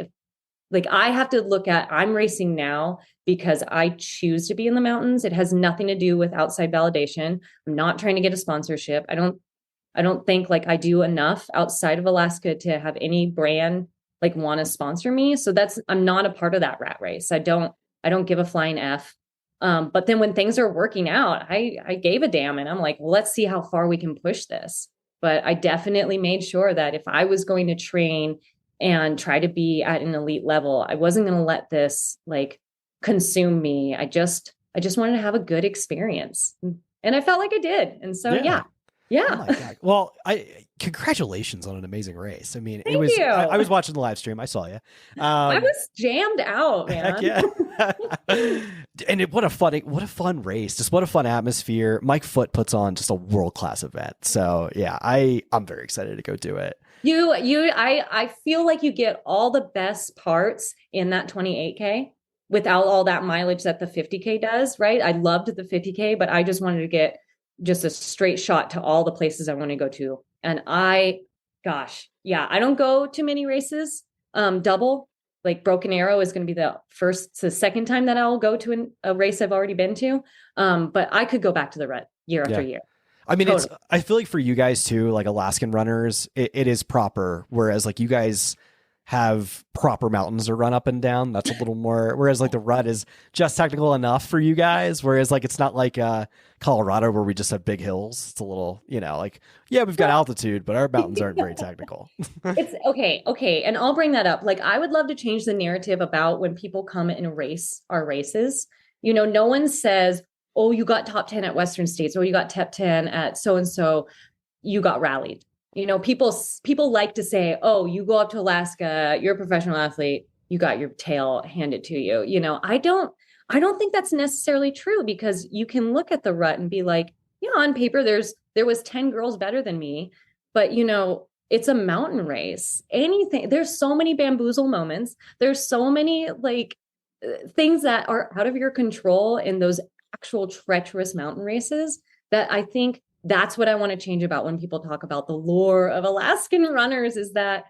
I have to look at, I'm racing now because I choose to be in the mountains. It has nothing to do with outside validation. I'm not trying to get a sponsorship. I don't think like I do enough outside of Alaska to have any brand like want to sponsor me. So I'm not a part of that rat race. I don't give a flying F. But then when things are working out, I gave a damn, and I'm like, well, let's see how far we can push this. But I definitely made sure that if I was going to train and try to be at an elite level, I wasn't going to let this like consume me. I just wanted to have a good experience, and I felt like I did. And so, yeah. Oh my God. Well, congratulations on an amazing race. I mean, Thank you. I was watching the live stream. I saw you. I was jammed out, man. Heck yeah. And what a fun race. Just what a fun atmosphere. Mike Foote puts on just a world-class event. So yeah, I'm very excited to go do it. I feel like you get all the best parts in that 28K without all that mileage that the 50K does, right? I loved the 50K, but I just wanted to get just a straight shot to all the places I want to go to. And I don't go to many races. Double, like Broken Arrow is going to be the second time that I'll go to a race I've already been to. But I could go back to the rut year after year. I mean, I feel like for you guys too, like Alaskan runners, it is proper. Whereas like you guys have proper mountains to run up and down. That's a little more, whereas like the rut is just technical enough for you guys. Whereas like, it's not like Colorado where we just have big hills. It's a little, like, yeah, we've got altitude, but our mountains aren't very technical. It's okay. And I'll bring that up. Like, I would love to change the narrative about when people come and race our races. No one says, oh, you got top 10 at Western States, or you got top 10 at so-and-so, you got rallied. People like to say, oh, you go up to Alaska, you're a professional athlete, you got your tail handed to you. I don't think that's necessarily true, because you can look at the rut and be like, yeah, on paper, there was 10 girls better than me, but it's a mountain race. There's so many bamboozle moments. There's so many like things that are out of your control in those actual treacherous mountain races, that I think that's what I want to change about when people talk about the lore of Alaskan runners, is that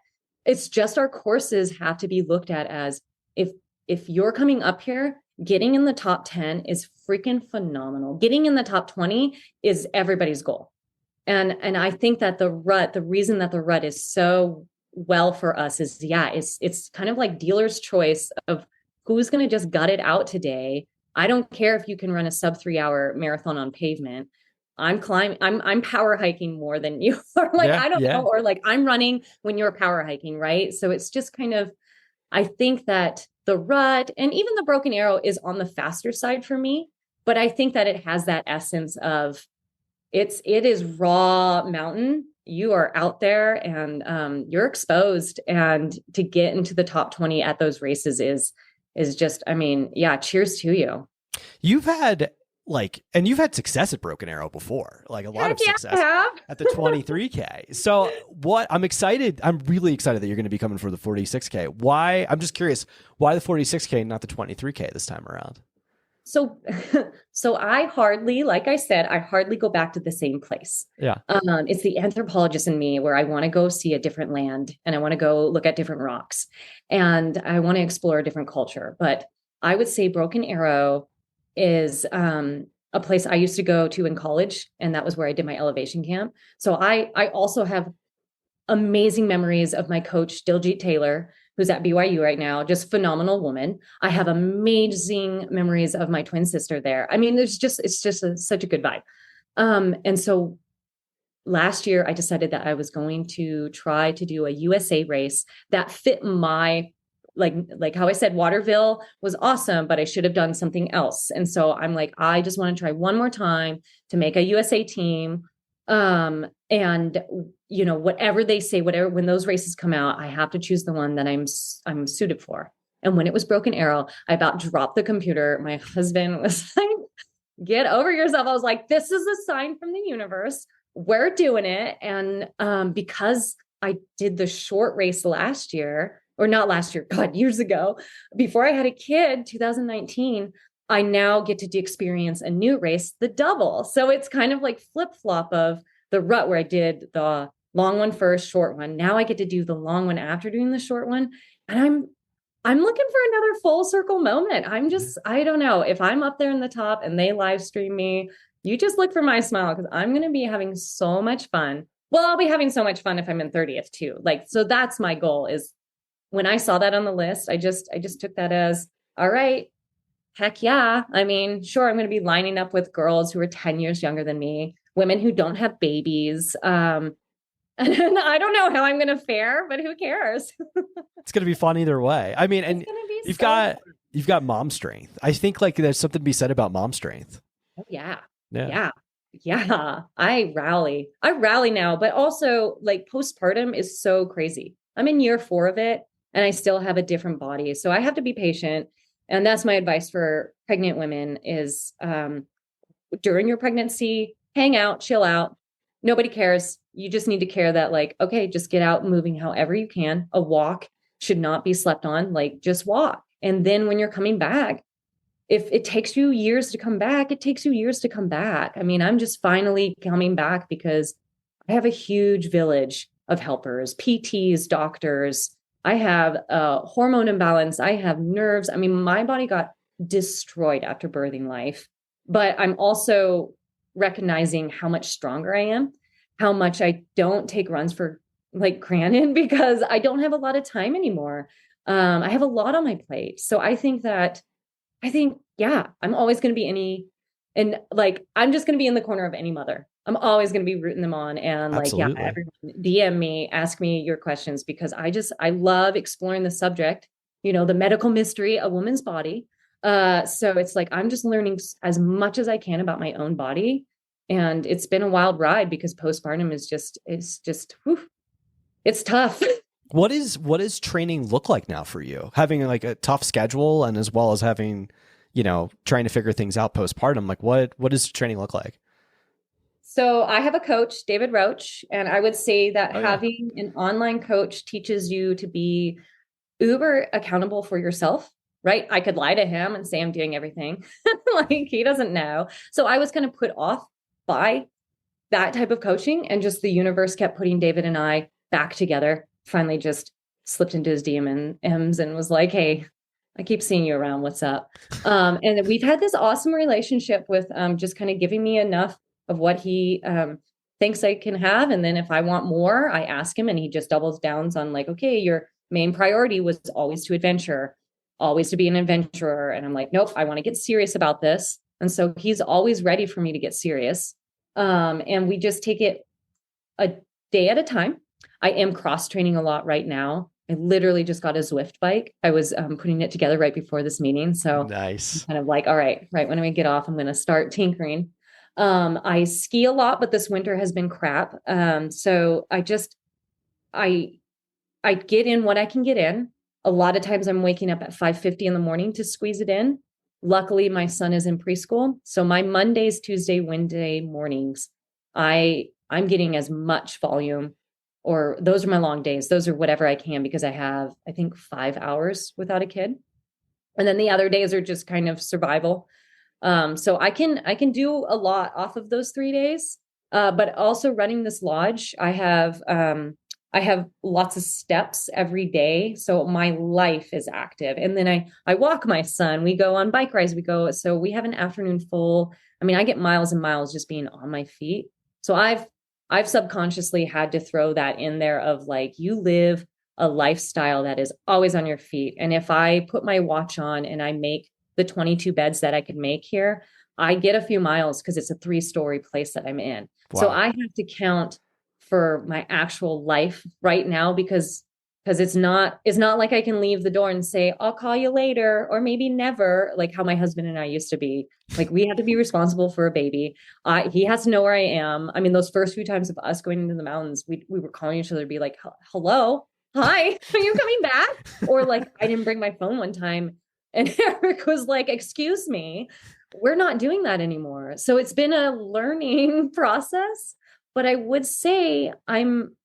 it's just our courses have to be looked at as, if you're coming up here, getting in the top 10 is freaking phenomenal. Getting in the top 20 is everybody's goal. And I think that the reason that the rut is so well for us is, it's kind of like dealer's choice of who's going to just gut it out today. I don't care if you can run a sub 3-hour marathon on pavement. I'm power hiking more than you are. Like, I don't know. Or like, I'm running when you're power hiking. Right. So it's just kind of, I think that the rut and even the Broken Arrow is on the faster side for me. but I think that it has that essence of it is raw mountain. You are out there and you're exposed, and to get into the top 20 at those races is just, I mean, yeah, cheers to you. You've had you've had success at Broken Arrow before, like a lot of success at the 23K. So I'm really excited that you're going to be coming for the 46K. Why? I'm just curious, why the 46K, not the 23K this time around? So I hardly, like I said, I hardly go back to the same place. Yeah. It's the anthropologist in me where I want to go see a different land, and I want to go look at different rocks, and I want to explore a different culture. But I would say Broken Arrow is a place I used to go to in college, and that was where I did my elevation camp. So I also have amazing memories of my coach, Diljit Taylor, who's at BYU right now, just phenomenal woman. I have amazing memories of my twin sister there. I mean, it's just such a good vibe. And so last year I decided that I was going to try to do a USA race that fit my, like how I said, Waterville was awesome, but I should have done something else. And so I'm like, I just want to try one more time to make a USA team. And whatever they say, when those races come out, I have to choose the one that I'm suited for. And when it was Broken Arrow, I about dropped the computer. My husband was like, get over yourself. I was like, this is a sign from the universe. We're doing it. And, because I did the short race last year, or not last year, God, years ago, before I had a kid, 2019, I now get to experience a new race, the double. So it's kind of like flip-flop of the rut where I did the long one first, short one. Now I get to do the long one after doing the short one. And I'm looking for another full circle moment. I don't know, if I'm up there in the top and they live stream me, you just look for my smile, because I'm going to be having so much fun. Well, I'll be having so much fun if I'm in 30th too. So that's my goal. Is when I saw that on the list, I just took that as, all right, heck yeah. I mean, sure, I'm going to be lining up with girls who are 10 years younger than me, women who don't have babies. And I don't know how I'm going to fare, but who cares? It's going to be fun either way. I mean, and you've got mom strength. I think there's something to be said about mom strength. Oh, yeah. Yeah. I rally now, but also postpartum is so crazy. I'm in year 4 of it and I still have a different body. So I have to be patient. And that's my advice for pregnant women is, during your pregnancy, hang out, chill out. Nobody cares. You just need to care that okay, just get out moving however you can. A walk should not be slept on. Just walk. And then when you're coming back, if it takes you years to come back, it takes you years to come back. I mean, I'm just finally coming back because I have a huge village of helpers, PTs, doctors. I have a hormone imbalance. I have nerves. I mean, my body got destroyed after birthing life, but I'm also recognizing how much stronger I am, how much I don't take runs for granted, because I don't have a lot of time anymore. I have a lot on my plate. So I think, yeah, I'm always going to be I'm just going to be in the corner of any mother. I'm always going to be rooting them on. And Absolutely. yeah, everyone DM me, ask me your questions, because I love exploring the subject, the medical mystery, a woman's body. So it's I'm just learning as much as I can about my own body. And it's been a wild ride because postpartum is just, whew, it's tough. What does training look like now for you? Having a tough schedule, and as well as having, trying to figure things out postpartum, what does training look like? So I have a coach, David Roche, and I would say that having an online coach teaches you to be uber accountable for yourself, right? I could lie to him and say I'm doing everything. He doesn't know. So I was kind of put off by that type of coaching, and just the universe kept putting David and I back together. Finally just slipped into his DMs and was like, hey, I keep seeing you around. What's up? And we've had this awesome relationship with just kind of giving me enough of what he thinks I can have. And then if I want more, I ask him, and he just doubles down on okay, your main priority was always to adventure, always to be an adventurer. And I'm like, nope, I want to get serious about this. And so he's always ready for me to get serious. And we just take it a day at a time. I am cross training a lot right now. I literally just got a Zwift bike. I was putting it together right before this meeting. So I'm Nice. kind of like, all right when I get off, I'm going to start tinkering. I ski a lot, but this winter has been crap. So I I get in what I can get in. A lot of times I'm waking up at 5:50 in the morning to squeeze it in. Luckily, my son is in preschool. So my Mondays, Tuesday, Wednesday mornings, I'm getting as much volume, or those are my long days. Those are whatever I can because I have, I think, 5 hours without a kid. And then the other days are just kind of survival. So I can do a lot off of those 3 days. But also running this lodge, I have lots of steps every day. So my life is active. And then I walk my son. We go on bike rides. So we have an afternoon full. I mean, I get miles and miles just being on my feet. So I've subconsciously had to throw that in there of like, you live a lifestyle that is always on your feet. And if I put my watch on and I make the 22 beds that I could make here, I get a few miles because it's a 3-story place that I'm in. Wow. So I have to count for my actual life right now because it's not like I can leave the door and say, I'll call you later, or maybe never, like how my husband and I used to be. Like, we have to be responsible for a baby. He has to know where I am. I mean, those first few times of us going into the mountains, we were calling each other to be like, hello, hi, are you coming back? Or like, I didn't bring my phone one time and Eric was like, excuse me, we're not doing that anymore. So it's been a learning process, but I would say I'm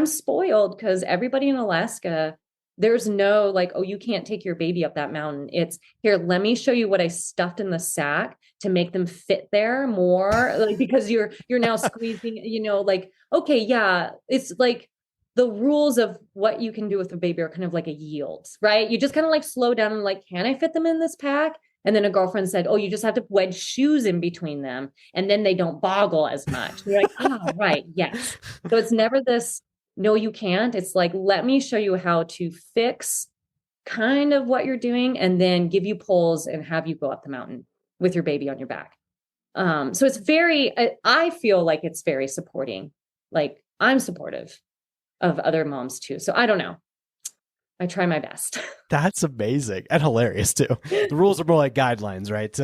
spoiled because everybody in Alaska, there's no like, oh, you can't take your baby up that mountain. It's here, let me show you what I stuffed in the sack to make them fit there more. Like, because you're now squeezing, like, okay, yeah, it's like the rules of what you can do with a baby are kind of like a yield, right? You just kind of like slow down and like, can I fit them in this pack? And then a girlfriend said, oh, you just have to wedge shoes in between them and then they don't boggle as much. You're like, oh, right. Yes. So it's never this, no, you can't. It's like, let me show you how to fix kind of what you're doing and then give you poles and have you go up the mountain with your baby on your back. So it's I feel like it's very supporting. Like, I'm supportive of other moms too. So I don't know. I try my best. That's amazing and hilarious too. The rules are more like guidelines, right?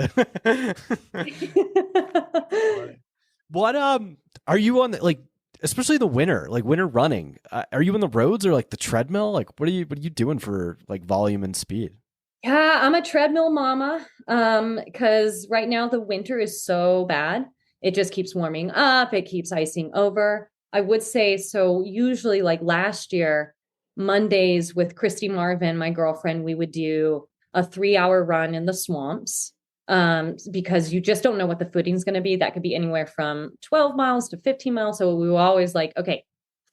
What are you on like, especially the winter, like winter running? Are you on the roads or like the treadmill? Like, what are you doing for like volume and speed? Yeah, I'm a treadmill mama. Because right now the winter is so bad. It just keeps warming up. It keeps icing over. I would say so. Usually, like last year, Mondays with Christy Marvin, my girlfriend, we would do a 3-hour run in the swamps. Because you just don't know what the footing's going to be. That could be anywhere from 12 miles to 15 miles. So we were always like, okay,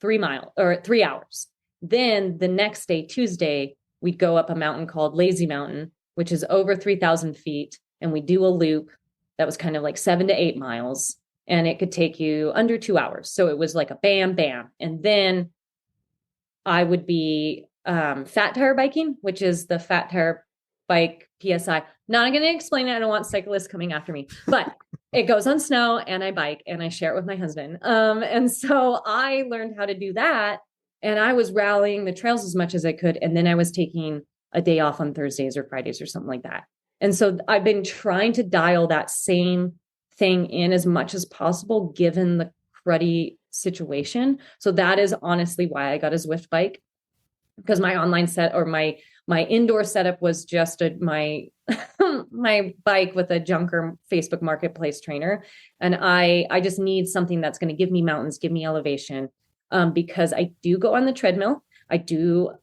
3 miles or 3 hours. Then the next day, Tuesday, we'd go up a mountain called Lazy Mountain, which is over 3,000 feet. And we do a loop that was kind of like 7 to 8 miles. And it could take you under 2 hours. So it was like a bam, bam. And then I would be fat tire biking, which is the fat tire bike PSI. Not going to explain it. I don't want cyclists coming after me, but it goes on snow and I bike and I share it with my husband. And so I learned how to do that. And I was rallying the trails as much as I could. And then I was taking a day off on Thursdays or Fridays or something like that. And so I've been trying to dial that same thing in as much as possible, given the cruddy situation. So that is honestly why I got a Zwift bike, because my online set or my indoor setup was just my my bike with a junker Facebook Marketplace trainer. And I just need something that's going to give me mountains, give me elevation. Because I do go on the treadmill. I did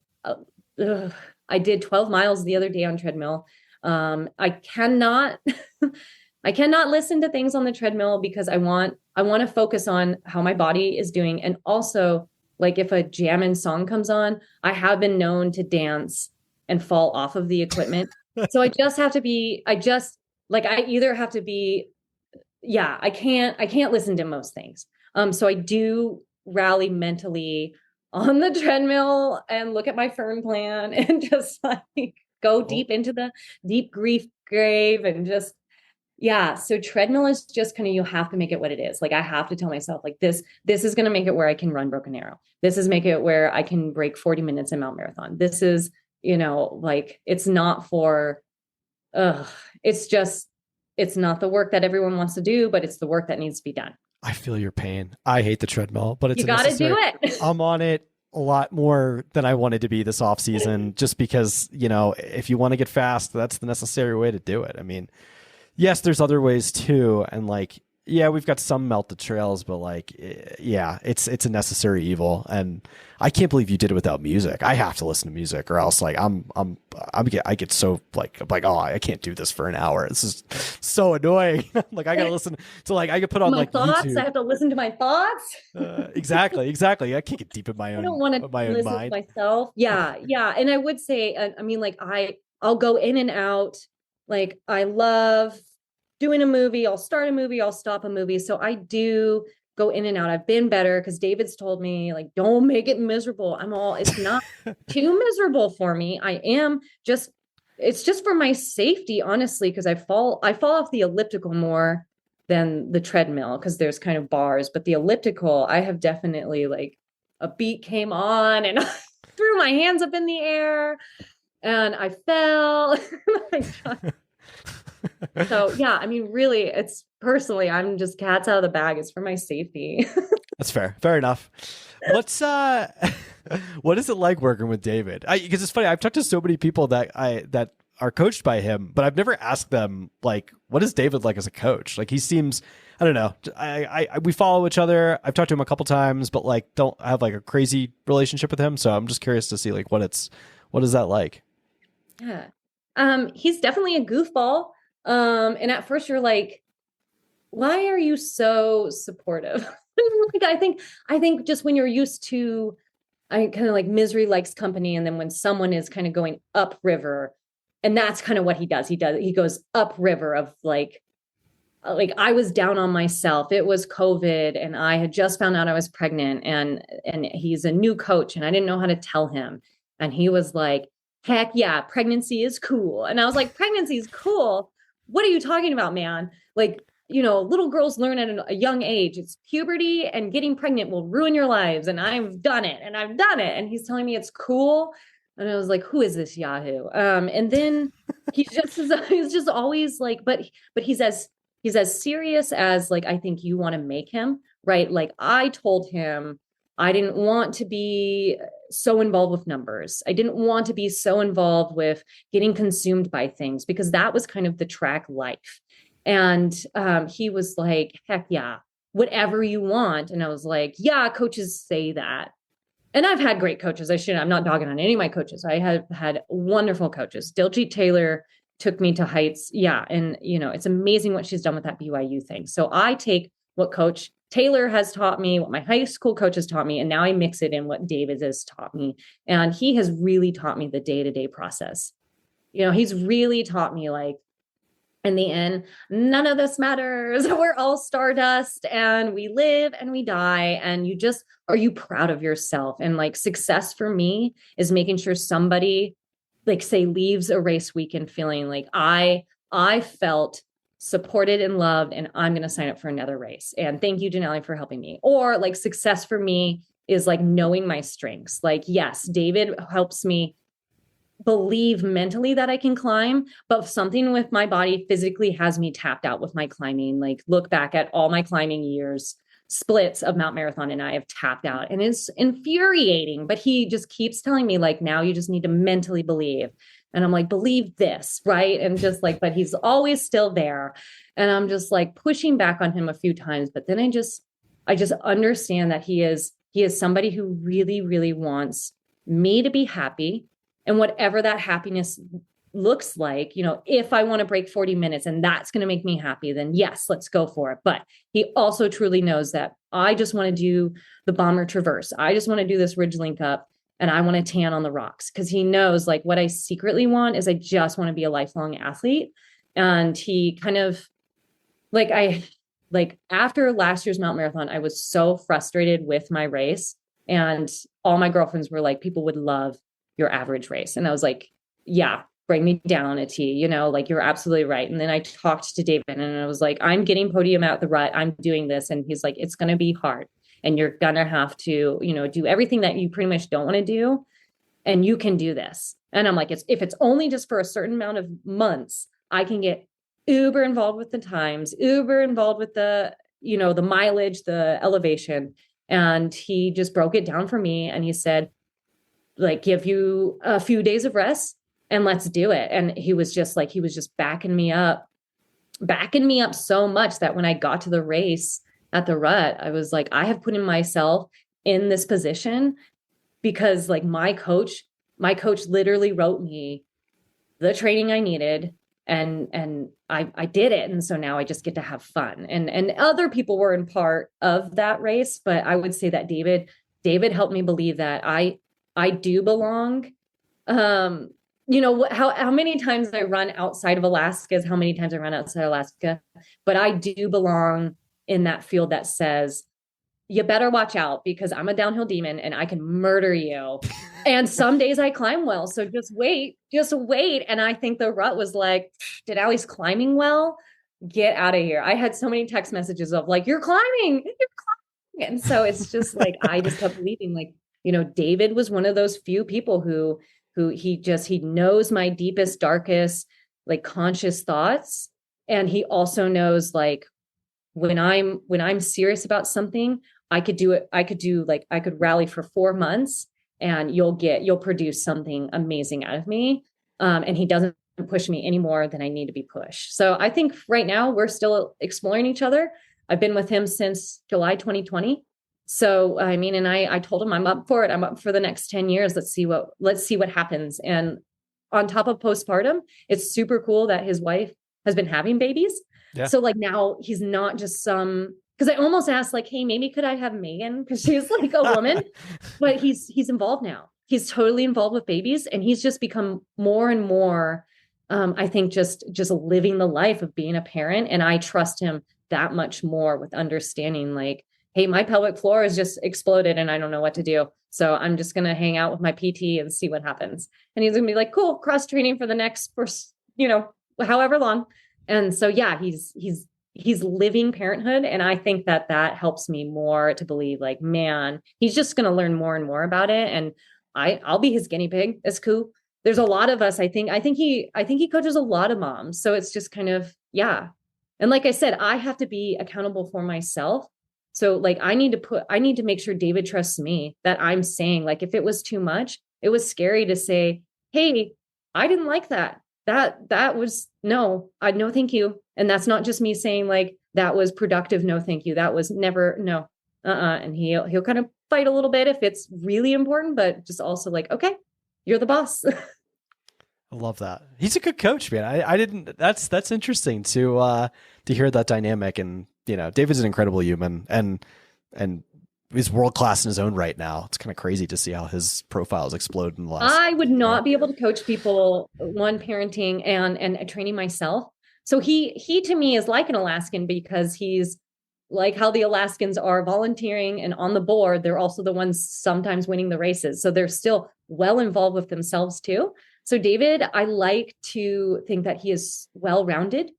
12 miles the other day on treadmill. I cannot listen to things on the treadmill because I want to focus on how my body is doing. And also, like, if a jammin' song comes on, I have been known to dance and fall off of the equipment. So I just have to be, I either have to be, yeah, I can't listen to most things. So I do rally mentally on the treadmill and look at my fern plan and just like go deep into the deep grief grave and just Yeah. So treadmill is just kind of, you have to make it what it is. Like I have to tell myself like this is going to make it where I can run Broken Arrow. This is make it where I can break 40 minutes in Mount Marathon. This is, like it's not for, it's just, it's not the work that everyone wants to do, but it's the work that needs to be done. I feel your pain. I hate the treadmill, but it's you got to do it. I'm on it a lot more than I wanted to be this off season, just because, if you want to get fast, that's the necessary way to do it. I mean, yes, there's other ways too. And like, yeah, we've got some melted trails, but like, yeah, it's a necessary evil. And I can't believe you did it without music. I have to listen to music, or else like I get so like, oh, I can't do this for an hour. This is so annoying. Like I gotta listen to like, I could put on my like thoughts. YouTube. I have to listen to my thoughts. Exactly. I can't get deep in my own. I don't want to listen to myself. Yeah. And I would say, I mean, like I'll go in and out. Like I love doing a movie. I'll start a movie. I'll stop a movie. So I do go in and out. I've been better because David's told me like, don't make it miserable. It's not too miserable for me. It's just for my safety, honestly, because I fall off the elliptical more than the treadmill because there's kind of bars, but the elliptical, I have definitely like a beat came on and threw my hands up in the air and I fell. So yeah, I mean, really, it's personally, I'm just cat's out of the bag. It's for my safety. That's fair. Fair enough. What's what is it like working with David? Because it's funny, I've talked to so many people that are coached by him, but I've never asked them like, what is David like as a coach? Like he seems, I don't know. We follow each other. I've talked to him a couple times, but like don't have like a crazy relationship with him. So I'm just curious to see like what is that like? Yeah. He's definitely a goofball. And at first you're like, why are you so supportive? Like, I think just when you're used to, I kind of like misery likes company. And then when someone is kind of going upriver, and that's kind of what he does. He goes upriver of like I was down on myself. It was COVID and I had just found out I was pregnant and he's a new coach and I didn't know how to tell him. And he was like, heck yeah, pregnancy is cool. And I was like, pregnancy is cool. What are you talking about, man? Like, little girls learn at a young age. It's puberty and getting pregnant will ruin your lives. And I've done it. And he's telling me it's cool. And I was like, who is this Yahoo? And then he's just always like, but he's as serious as like, I think you want to make him, right? Like I told him I didn't want to be so involved with numbers. I didn't want to be so involved with getting consumed by things because that was kind of the track life. And he was like, heck yeah, whatever you want. And I was like, yeah, coaches say that. And I've had great coaches. I'm not dogging on any of my coaches. I have had wonderful coaches. Diljeet Taylor took me to heights. Yeah. And, it's amazing what she's done with that BYU thing. So I take what Coach Taylor has taught me, what my high school coach has taught me, and now I mix it in what David has taught me. And he has really taught me the day-to-day process. He's really taught me like, in the end, none of this matters. We're all stardust and we live and we die. And are you proud of yourself? And like success for me is making sure somebody like say leaves a race weekend feeling like I felt supported and loved and I'm going to sign up for another race. And thank you, Denali, for helping me. Or like success for me is like knowing my strengths. Like, yes, David helps me believe mentally that I can climb, but something with my body physically has me tapped out with my climbing. Like look back at all my climbing years, splits of Mount Marathon, and I have tapped out and it's infuriating, but he just keeps telling me like, now you just need to mentally believe. And I'm like, believe this, right? And just like, but he's always still there. And I'm just like pushing back on him a few times, but then I just understand that he is somebody who really, really wants me to be happy. And whatever that happiness looks like, if I want to break 40 minutes and that's going to make me happy, then yes, let's go for it. But he also truly knows that I just want to do the Bomber Traverse. I just want to do this Ridge Link up and I want to tan on the rocks because he knows like what I secretly want is I just want to be a lifelong athlete. And he kind of after last year's Mount Marathon, I was so frustrated with my race and all my girlfriends were like, people would love your average race. And I was like, yeah, bring me down a T, like you're absolutely right. And then I talked to David and I was like, I'm getting podium out the rut. I'm doing this. And he's like, it's going to be hard and you're going to have to, do everything that you pretty much don't want to do. And you can do this. And I'm like, if it's only just for a certain amount of months, I can get uber involved with the times, uber involved with the mileage, the elevation. And he just broke it down for me. And he said, like, give you a few days of rest and let's do it. And he was just backing me up so much that when I got to the race at the rut, I was like, I have put in myself in this position because like my coach literally wrote me the training I needed and I did it. And so now I just get to have fun. And other people were in part of that race, but I would say that David helped me believe that I do belong. How many times I run outside of Alaska is how many times I run outside Alaska, but I do belong in that field that says, you better watch out because I'm a downhill demon and I can murder you. And some days I climb well. So just wait. And I think the rut was like, Denali's climbing well, get out of here. I had so many text messages of like, you're climbing. And so it's just like, I just kept believing like, David was one of those few people who he knows my deepest, darkest, like conscious thoughts. And he also knows like when I'm serious about something, I could rally for 4 months and you'll produce something amazing out of me. And he doesn't push me any more than I need to be pushed. So I think right now we're still exploring each other. I've been with him since July 2020. So, I mean, and I told him I'm up for it. I'm up for the next 10 years. Let's see what happens. And on top of postpartum, it's super cool that his wife has been having babies. Yeah. So like now he's not just because I almost asked like, hey, maybe could I have Megan? Because she's like a woman, but he's involved now. He's totally involved with babies and he's just become more and more, I think just living the life of being a parent. And I trust him that much more with understanding like, hey, my pelvic floor has just exploded and I don't know what to do. So I'm just going to hang out with my PT and see what happens. And he's going to be like, cool, cross training for the next, however long. And so, yeah, he's living parenthood. And I think that helps me more to believe like, man, he's just going to learn more and more about it. And I'll be his guinea pig. It's cool. There's a lot of us. I think he coaches a lot of moms. So it's just kind of, yeah. And like I said, I have to be accountable for myself. So like, I need to make sure David trusts me that I'm saying like, if it was too much, it was scary to say, hey, I didn't like that. That was no, thank you. And that's not just me saying like, that was productive. No, thank you. That was never, no. And he'll kind of fight a little bit if it's really important, but just also like, okay, you're the boss. I love that. He's a good coach, man. I didn't, that's interesting to hear that dynamic. And, David's an incredible human and he's world-class in his own right now. It's kind of crazy to see how his profiles explode in the last. I would not be able to coach people, one, parenting and training myself. So he to me is like an Alaskan because he's like how the Alaskans are volunteering and on the board. They're also the ones sometimes winning the races. So they're still well involved with themselves too. So David, I like to think that he is well-rounded.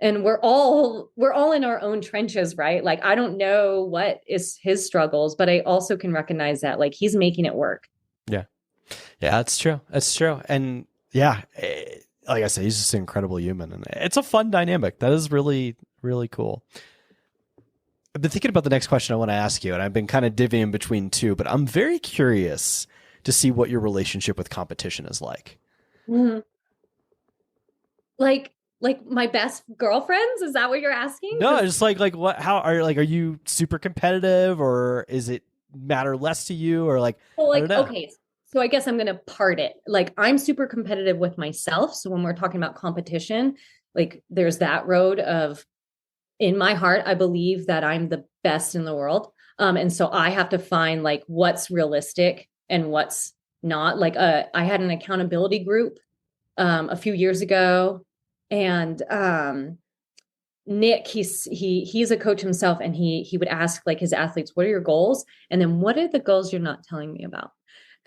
And we're all in our own trenches, right? Like, I don't know what is his struggles, but I also can recognize that like he's making it work. Yeah. Yeah, that's true. That's true. And yeah, like I said, he's just an incredible human and it's a fun dynamic. That is really, really cool. I've been thinking about the next question I want to ask you, and I've been kind of divvying between two, but I'm very curious to see what your relationship with competition is like. Mm-hmm. Like my best girlfriends? Is that what you're asking? No, just like what? How are you super competitive, or is it matter less to you, or like? Well, like okay, so I guess I'm gonna part it. Like I'm super competitive with myself. So when we're talking about competition, like there's that road of, in my heart, I believe that I'm the best in the world, and so I have to find like what's realistic and what's not. Like I had an accountability group a few years ago. And Nick, he's a coach himself, and he would ask like his athletes, what are your goals? And then what are the goals you're not telling me about?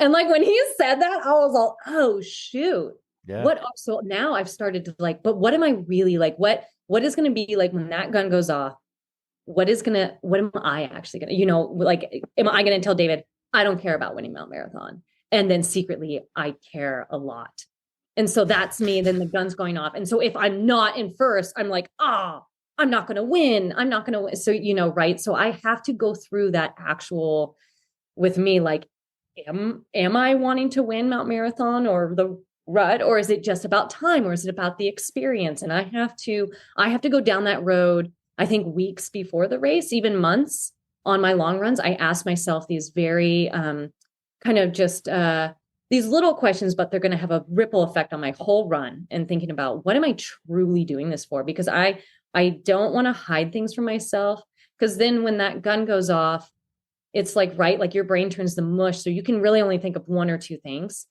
And like when he said that, I was all, oh shoot. Yeah. So now I've started to like, but what am I really like? What is going to be like when that gun goes off? What am I actually going to, like, am I going to tell David, I don't care about winning Mount Marathon? And then secretly I care a lot. And so that's me. Then the gun's going off. And so if I'm not in first, I'm like, I'm not going to win. I'm not going to win. So, right. So I have to go through that actual with me, like, am I wanting to win Mount Marathon or the rut, or is it just about time, or is it about the experience? And I have to go down that road. I think weeks before the race, even months on my long runs, I ask myself these very kind of just these little questions, but they're going to have a ripple effect on my whole run, and thinking about, what am I truly doing this for? Because I don't want to hide things from myself, because then when that gun goes off, it's like, right, like your brain turns to mush. So you can really only think of one or two things.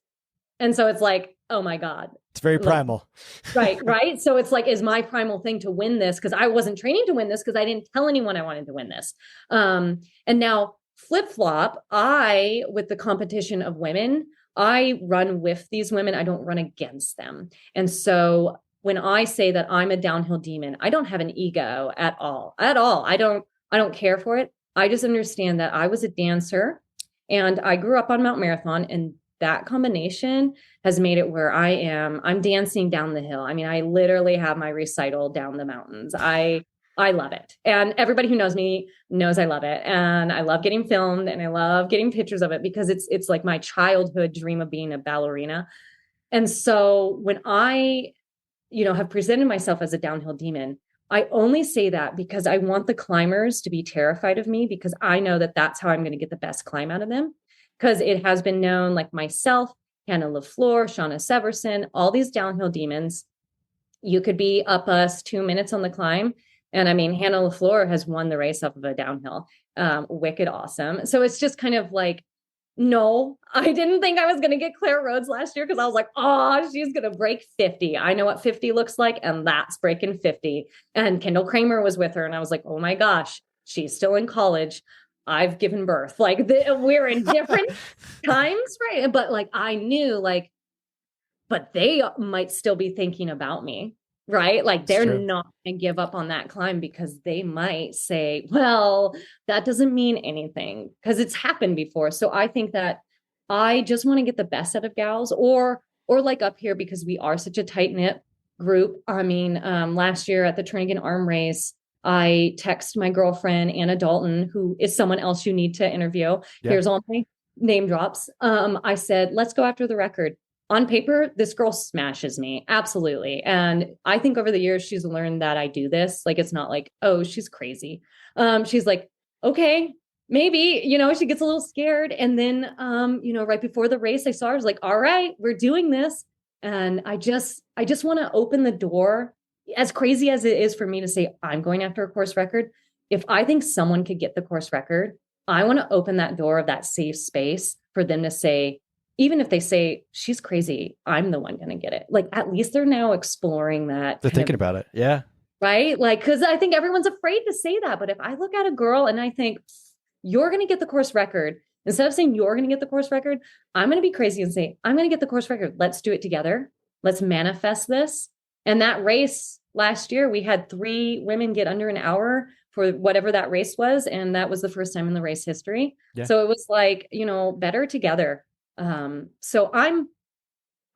And so it's like, oh my God. It's very primal. Right. So it's like, is my primal thing to win this? Because I wasn't training to win this, because I didn't tell anyone I wanted to win this. And now flip-flop, with the competition of women, I run with these women. I don't run against them. And so when I say that I'm a downhill demon, I don't have an ego at all. I don't care for it. I just understand that I was a dancer and I grew up on Mount Marathon, and that combination has made it where I'm dancing down the hill. I mean, I literally have my recital down the mountains. I love it. And everybody who knows me knows I love it. And I love getting filmed, and I love getting pictures of it, because it's like my childhood dream of being a ballerina. And so when I, have presented myself as a downhill demon, I only say that because I want the climbers to be terrified of me, because I know that that's how I'm going to get the best climb out of them. Because it has been known, like myself, Hannah LaFleur, Shauna Severson, all these downhill demons, you could be up us 2 minutes on the climb. And I mean, Hannah LaFleur has won the race off of a downhill. Wicked awesome. So it's just kind of like, no, I didn't think I was going to get Claire Rhodes last year, because I was like, she's going to break 50. I know what 50 looks like, and that's breaking 50. And Kendall Kramer was with her, and I was like, oh my gosh, she's still in college. I've given birth. Like, we're in different times, right? But like, I knew, like, but they might still be thinking about me, right? Like, they're not going to give up on that climb, because they might say, well, that doesn't mean anything, because it's happened before. So I think that I just want to get the best out of gals, or like up here, because we are such a tight knit group. I mean, last year at the Trinnigan Arm Race, I text my girlfriend, Anna Dalton, who is someone else you need to interview. Yeah. Here's all my name drops. I said, let's go after the record. On paper, this girl smashes me. Absolutely. And I think over the years, she's learned that I do this. Like, it's not like, oh, she's crazy. She's like, okay, maybe, she gets a little scared. And then, right before the race, I saw her, I was like, all right, we're doing this. And I just want to open the door. As crazy as it is for me to say I'm going after a course record, if I think someone could get the course record, I want to open that door of that safe space for them to say, even if they say she's crazy, I'm the one going to get it. Like, at least they're now exploring that. They're thinking about it. Yeah. Right. Like, because I think everyone's afraid to say that. But if I look at a girl and I think you're going to get the course record, instead of saying you're going to get the course record, I'm going to be crazy and say, I'm going to get the course record. Let's do it together. Let's manifest this. And that race last year, we had 3 women get under an hour for whatever that race was. And that was the first time in the race history. Yeah. So it was like, better together. So I'm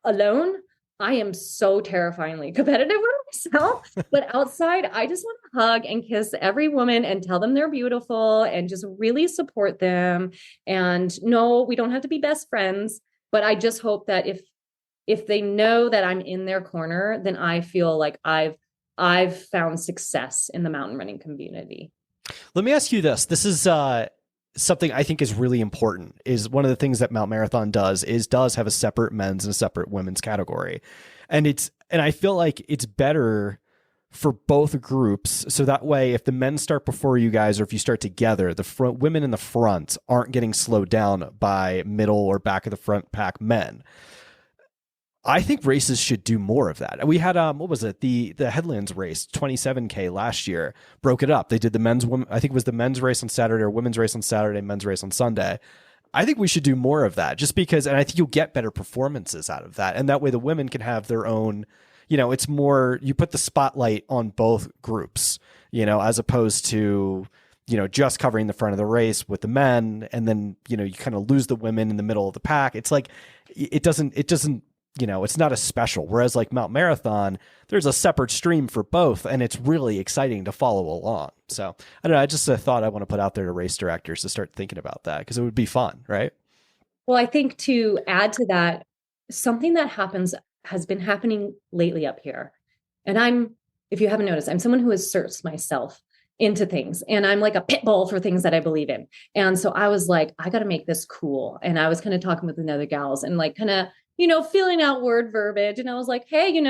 alone. I am so terrifyingly competitive with myself, but outside, I just want to hug and kiss every woman and tell them they're beautiful and just really support them. And no, we don't have to be best friends, but I just hope that if they know that I'm in their corner, then I feel like I've found success in the mountain running community. Let me ask you this. This is something I think is really important. Is one of the things that Mount Marathon does have a separate men's and a separate women's category. And I feel like it's better for both groups. So that way, if the men start before you guys, or if you start together, the front women in the front aren't getting slowed down by middle or back of the front pack men. I think races should do more of that. We had, what was it? The Headlands race, 27K last year, broke it up. They did I think it was the men's race on Saturday, or women's race on Saturday, men's race on Sunday. I think we should do more of that, just because, and I think you'll get better performances out of that. And that way the women can have their own, it's more, you put the spotlight on both groups, as opposed to, just covering the front of the race with the men. And then, you kind of lose the women in the middle of the pack. It's like, it doesn't, it's not as special. Whereas like Mount Marathon, there's a separate stream for both, and it's really exciting to follow along. So I don't know. I just thought I want to put out there to race directors to start thinking about that, because it would be fun, right? Well, I think to add to that, something that has been happening lately up here. And if you haven't noticed, I'm someone who asserts myself into things, and I'm like a pit bull for things that I believe in. And so I was like, I got to make this cool. And I was kind of talking with another gals and like kind of, feeling out word verbiage. And I was like, hey,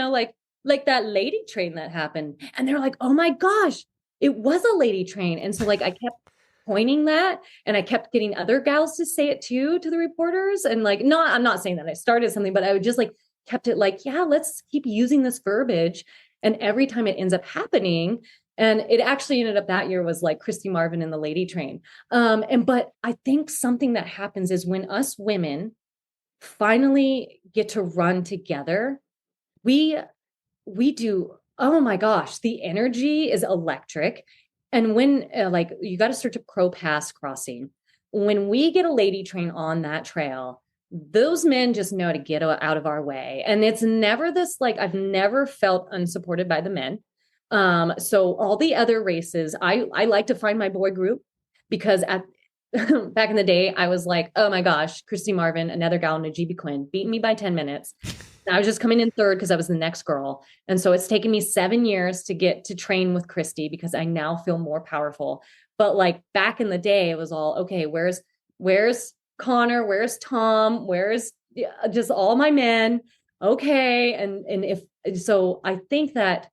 like that lady train that happened. And they're like, oh my gosh, it was a lady train. And so like, I kept pointing that, and I kept getting other gals to say it too, to the reporters. And like, no, I'm not saying that I started something, but I would just like kept it like, yeah, let's keep using this verbiage. And every time it ends up happening, and it actually ended up that year was like Christy Marvin and the lady train. But I think something that happens is when us women finally get to run together, we do, oh my gosh, the energy is electric. And when like you got to search up Crow Pass crossing, when we get a lady train on that trail, those men just know to get out of our way. And it's never this, like, I've never felt unsupported by the men. So all the other races, I like to find my boy group, because back in the day, I was like, oh my gosh, Christy Marvin, another gal, Najeeba Quinn, beat me by 10 minutes. And I was just coming in third because I was the next girl. And so it's taken me 7 years to get to train with Christy, because I now feel more powerful. But like back in the day, it was all, okay, where's Connor? Where's Tom? Where's just all my men? Okay. So I think that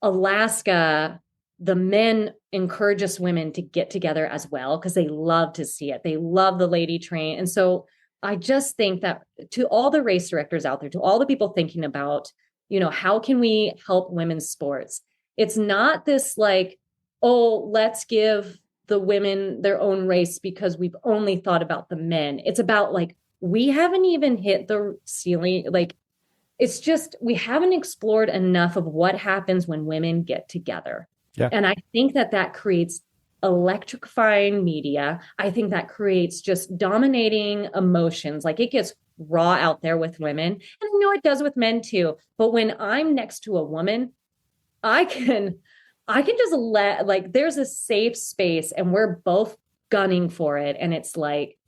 Alaska, the men encourage us women to get together as well, because they love to see it. They love the lady train. And so I just think that to all the race directors out there, to all the people thinking about, how can we help women's sports? It's not this like, oh, let's give the women their own race because we've only thought about the men. It's about like, we haven't even hit the ceiling. Like, it's just, we haven't explored enough of what happens when women get together. Yeah. And I think that creates electrifying media. I think that creates just dominating emotions. Like, it gets raw out there with women. And I know it does with men too. But when I'm next to a woman, I can just there's a safe space, and we're both gunning for it. And it's like,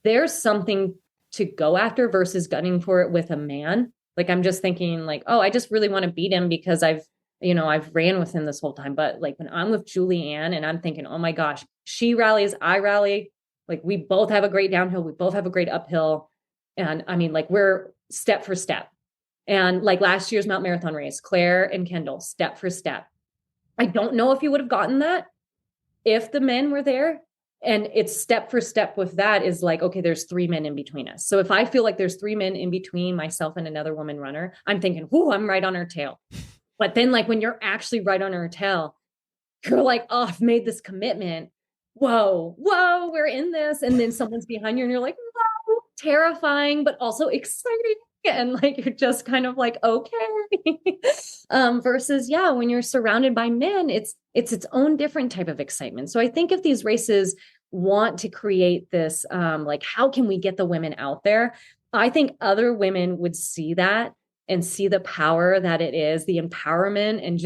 there's something to go after versus gunning for it with a man. Like, I'm just thinking like, oh, I just really want to beat him because I've ran with him this whole time. But like, when I'm with Julianne and I'm thinking, oh my gosh, she rallies, I rally, like we both have a great downhill. We both have a great uphill. And I mean, like, we're step for step. And like last year's Mount Marathon race, Claire and Kendall, step for step. I don't know if you would have gotten that if the men were there. And it's step for step with that is like, okay, there's 3 men in between us. So if I feel like there's 3 men in between myself and another woman runner, I'm thinking, whoo, I'm right on her tail. But then like when you're actually right on her tail, you're like, oh, I've made this commitment. Whoa, we're in this. And then someone's behind you and you're like, whoa, terrifying, but also exciting. And like, you're just kind of like, okay. Versus, yeah, when you're surrounded by men, it's its own different type of excitement. So I think if these races want to create this, like, how can we get the women out there? I think other women would see that and see the power that it is, the empowerment, and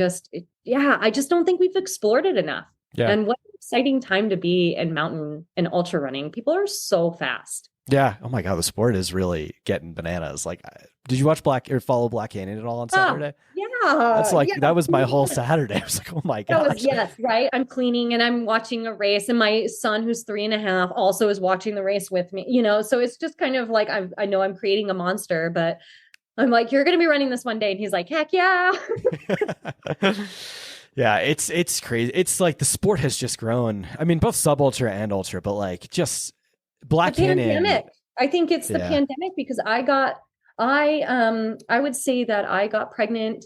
I just don't think we've explored it enough. Yeah. And what an exciting time to be in mountain and ultra running. People are so fast. Yeah. Oh my God. The sport is really getting bananas. Like, did you watch follow Black Canyon at all on Saturday? Yeah. That's like, that was my whole Saturday. I was like, oh my gosh. Yes. Right. I'm cleaning and I'm watching a race, and my son, who's 3.5, also is watching the race with me, so it's just kind of like, I know I'm creating a monster, but I'm like, you're going to be running this one day. And he's like, heck yeah. Yeah, it's crazy. It's like the sport has just grown. I mean, both sub ultra and ultra, but like just Black Canyon. Pandemic. I think it's the pandemic, because I would say that I got pregnant,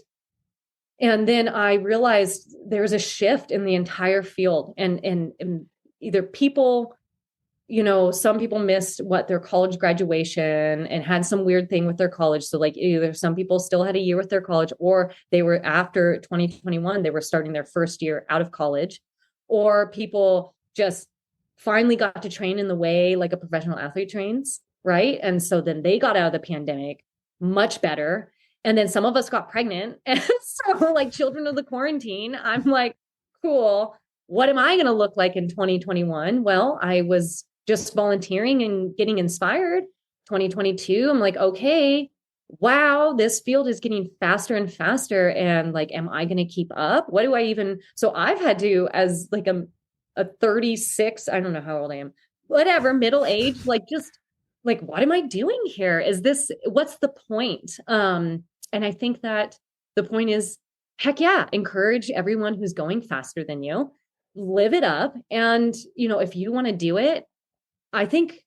and then I realized there's a shift in the entire field, and either people some people missed their college graduation and had some weird thing with their college. So like either some people still had a year with their college, or they were after 2021, they were starting their first year out of college, or people just finally got to train in the way like a professional athlete trains. Right. And so then they got out of the pandemic much better. And then some of us got pregnant. And so like children of the quarantine, I'm like, cool. What am I going to look like in 2021? Well, I was just volunteering and getting inspired. 2022, I'm like, okay, wow, this field is getting faster and faster. And like, am I going to keep up? What do I even, so I've had to, as like a 36, I don't know how old I am, whatever, middle age, like just like, what am I doing here? What's the point? And I think that the point is, heck yeah, encourage everyone who's going faster than you, live it up. And, if you want to do it, I think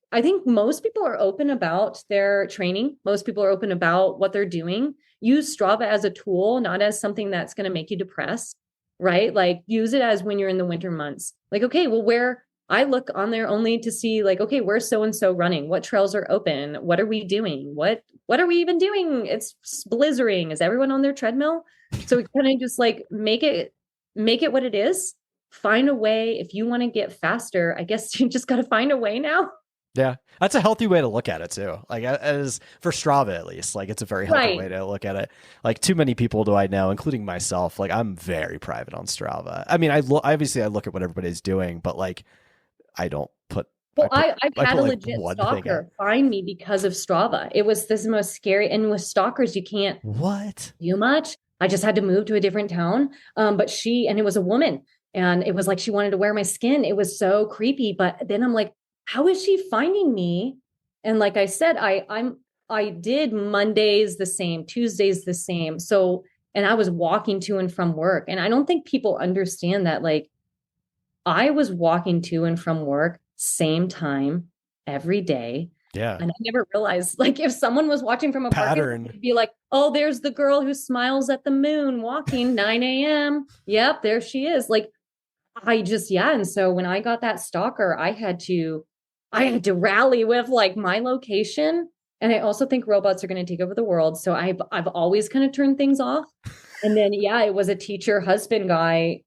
most people are open about their training. Most people are open about what they're doing. Use Strava as a tool, not as something that's going to make you depressed, right? Like use it as when you're in the winter months. Like, okay, well, where I look on there only to see like, okay, where's so-and-so running? What trails are open? What are we doing? What are we even doing? It's blizzarding. Is everyone on their treadmill? So we kind of just like make it what it is. Find a way. If you want to get faster, I guess you just got to find a way now. Yeah. That's a healthy way to look at it too. Like as for Strava, at least, like it's a very healthy way to look at it. Like too many people do I know, including myself. Like I'm very private on Strava. I mean, obviously I look at what everybody's doing, but like I don't put. Well, I've had a legit stalker find me because of Strava. It was this most scary. And with stalkers, you can't do much. I just had to move to a different town. But it was a woman. And it was like she wanted to wear my skin. It was so creepy. But then I'm like, how is she finding me? And like I said, I did Mondays the same, Tuesdays the same. So, and I was walking to and from work. And I don't think people understand that. Like I was walking to and from work same time every day. Yeah. And I never realized, like, if someone was watching from a pattern, park, it'd be like, oh, there's the girl who smiles at the moon walking 9 a.m. Yep, there she is. Like, and so when I got that stalker, I had to rally with like my location. And I also think robots are going to take over the world. So I've always kind of turned things off. And then, it was a teacher husband guy.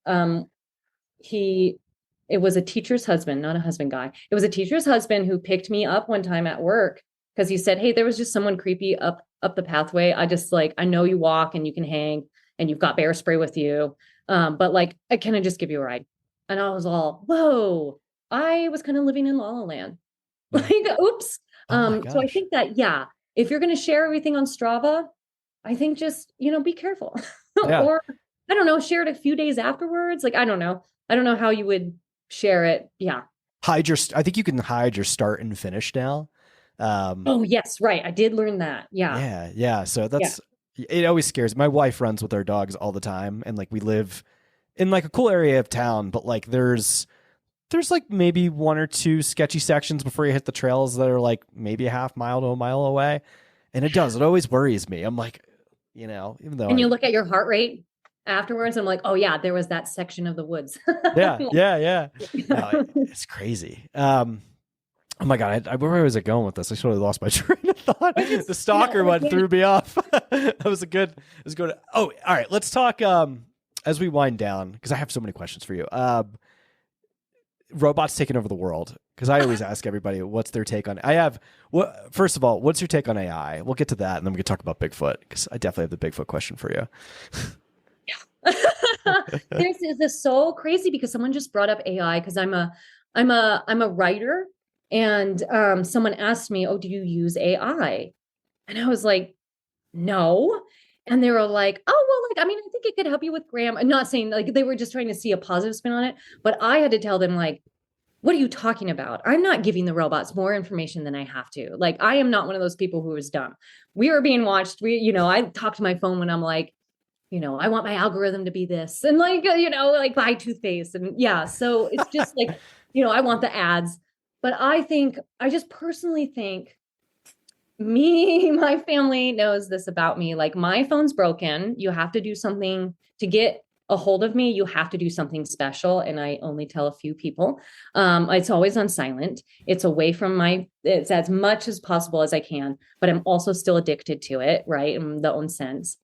It was a teacher's husband, not a husband guy. It was a teacher's husband who picked me up one time at work because he said, hey, there was just someone creepy up the pathway. I know you walk and you can hang and you've got bear spray with you. But like, I kind of just give you a ride. And I was all, whoa, I was kind of living in La La Land. Like, oops. So I think that, if you're going to share everything on Strava, I think just, be careful. Or I don't know, share it a few days afterwards. Like, I don't know how you would share it. Yeah. I think you can hide your start and finish now. Oh yes. Right. I did learn that. Yeah. Yeah. So it always scares me. My wife runs with our dogs all the time. And like, we live in like a cool area of town, but like there's like maybe one or two sketchy sections before you hit the trails that are like maybe a half mile to a mile away. And it always worries me. I'm like, even though. And you look at your heart rate afterwards, I'm like, oh yeah, there was that section of the woods. Yeah. No, it's crazy. Oh my God. Where was it going with this? I totally lost my train of thought. The stalker one threw me off. It was good. Oh, all right. Let's talk, as we wind down, because I have so many questions for you. Robots taking over the world. Because I always ask everybody, what's their take on first of all, what's your take on AI? We'll get to that, and then we can talk about Bigfoot, because I definitely have the Bigfoot question for you. This is so crazy because someone just brought up AI because I'm a writer, and someone asked me, oh, do you use AI? And I was like, no. And they were like, oh, well, like, I mean, I think it could help you with grammar. I'm not saying like they were just trying to see a positive spin on it, but I had to tell them like, what are you talking about? I'm not giving the robots more information than I have to. Like, I am not one of those people who is dumb. We are being watched. I talk to my phone when I'm like, I want my algorithm to be this and like, like buy toothpaste. And so it's just like, I want the ads. But I just personally think my family knows this about me. Like my phone's broken. You have to do something to get a hold of me, you have to do something special. And I only tell a few people. It's always on silent. It's away from it's as much as possible as I can, but I'm also still addicted to it, right? In the own sense.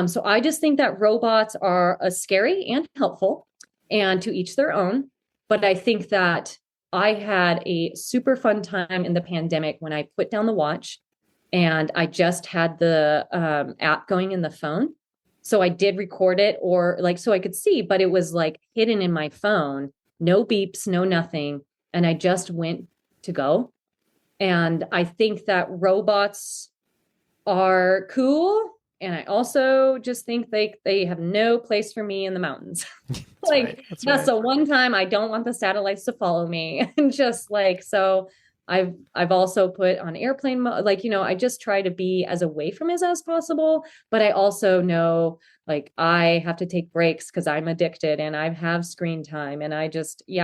So I just think that robots are scary and helpful, and to each their own. But I think that I had a super fun time in the pandemic when I put down the watch and I just had the app going in the phone. So I did record it, or like, so I could see, but it was like hidden in my phone, no beeps, no nothing. And I just went to go. And I think that robots are cool. And I also just think they have no place for me in the mountains. Like, that's the one time I don't want the satellites to follow me. And just like, so I've also put on airplane mode, like, I just try to be as away from it as possible. But I also know, like, I have to take breaks because I'm addicted and I have screen time. And I just, we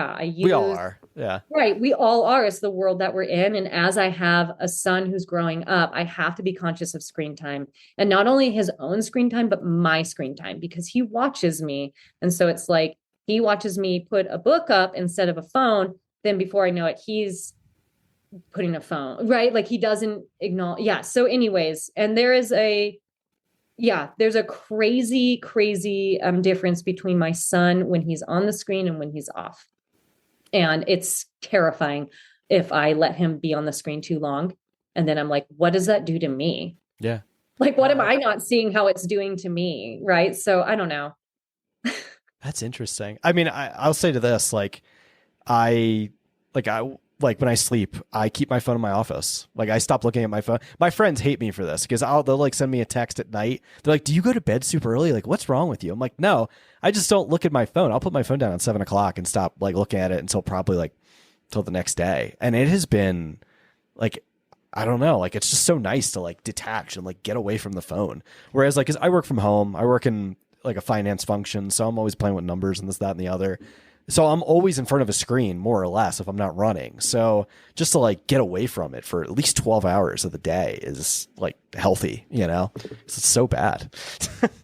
all are. Yeah. Right. We all are. It's the world that we're in. And as I have a son who's growing up, I have to be conscious of screen time, and not only his own screen time, but my screen time, because he watches me. And so it's like, he watches me put a book up instead of a phone. Then before I know it, he's putting a phone, right? Like, he doesn't ignore. Yeah. So anyways, and there's a crazy, crazy difference between my son when he's on the screen and when he's off. And it's terrifying if I let him be on the screen too long. And then I'm like, what does that do to me? Yeah. Like, what am I not seeing how it's doing to me? Right. So I don't know. That's interesting. I mean, I'll say to this, like when I sleep, I keep my phone in my office. Like, I stop looking at my phone. My friends hate me for this because they'll like send me a text at night. They're like, do you go to bed super early? Like, what's wrong with you? I'm like, no, I just don't look at my phone. I'll put my phone down at 7:00 and stop like looking at it until probably like till the next day. And it has been like, I don't know, like, it's just so nice to like detach and like get away from the phone. Whereas like, 'cause I work from home, I work in like a finance function. So I'm always playing with numbers and this, that, and the other. So I'm always in front of a screen, more or less, if I'm not running. So just to like get away from it for at least 12 hours of the day is like healthy, it's so bad.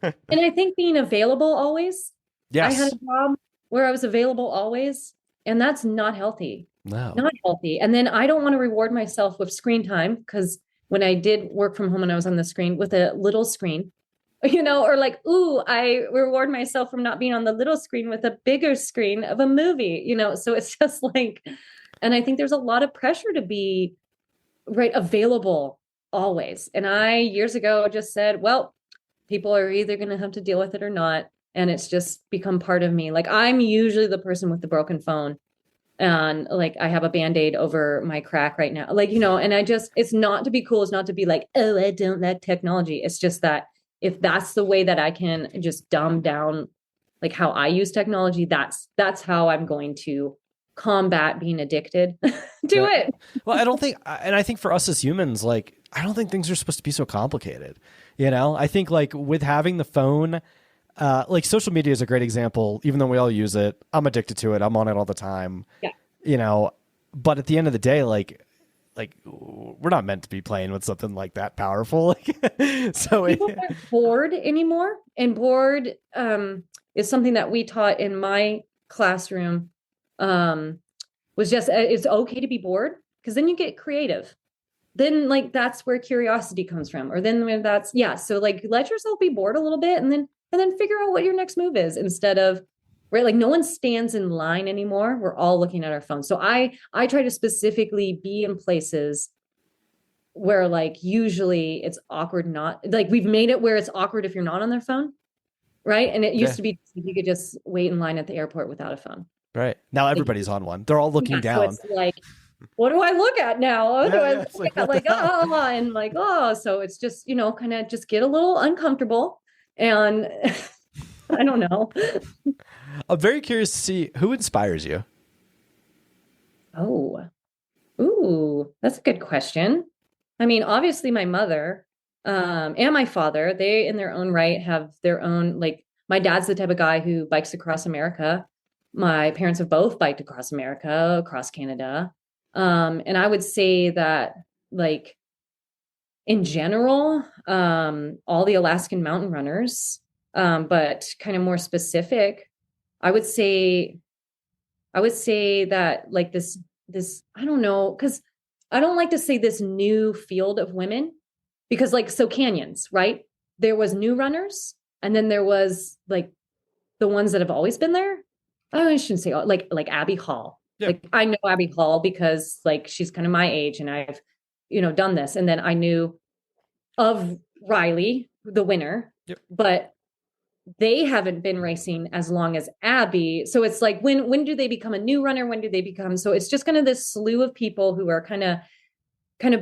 And I think being available always. Yes. I had a job where I was available always, and that's not healthy. No. Not healthy. And then I don't want to reward myself with screen time, because when I did work from home and I was on the screen with a little screen, or like, ooh, I reward myself from not being on the little screen with a bigger screen of a movie, so it's just like, and I think there's a lot of pressure to be right available always. And I years ago just said, well, people are either going to have to deal with it or not. And it's just become part of me. Like, I'm usually the person with the broken phone, and like, I have a Band-Aid over my crack right now. Like, and it's not to be cool. It's not to be like, oh, I don't like technology. It's just that if that's the way that I can just dumb down like how I use technology, that's how I'm going to combat being addicted to it. Well, I think for us as humans, like, I don't think things are supposed to be so complicated. I think like with having the phone, like social media is a great example. Even though we all use it, I'm addicted to it. I'm on it all the time. Yeah. But at the end of the day, like we're not meant to be playing with something like that powerful. So people aren't bored anymore, and bored is something that we taught in my classroom. Was just, it's okay to be bored, because then you get creative. Then like, that's where curiosity comes from. Or then when so like, let yourself be bored a little bit, and then figure out what your next move is, instead of, right? Like, no one stands in line anymore. We're all looking at our phones. So I try to specifically be in places where like, usually it's awkward, not like, we've made it where it's awkward if you're not on their phone. Right. And it used to be, you could just wait in line at the airport without a phone. Right. Now everybody's on one. They're all looking down. So it's like, what do I look at now? What do I look at? Like, and like, so it's just, kind of just get a little uncomfortable. And I don't know. I'm very curious to see who inspires you. Oh, ooh, that's a good question. I mean, obviously my mother, and my father, they in their own right have their own, like, my dad's the type of guy who bikes across America. My parents have both biked across America, across Canada. And I would say that, like, in general, all the Alaskan mountain runners But kind of more specific, I would say that like this, I don't know, because I don't like to say this new field of women, because like, so canyons, right? There was new runners, and then there was like the ones that have always been there. Oh, I shouldn't say like Abby Hall. Yeah. Like I know Abby Hall because like she's kind of my age and I've, done this. And then I knew of Riley, the winner, Yep. but they haven't been racing as long as Abby. So it's like, when do they become a new runner? When do they become? So it's just kind of this slew of people who are kind of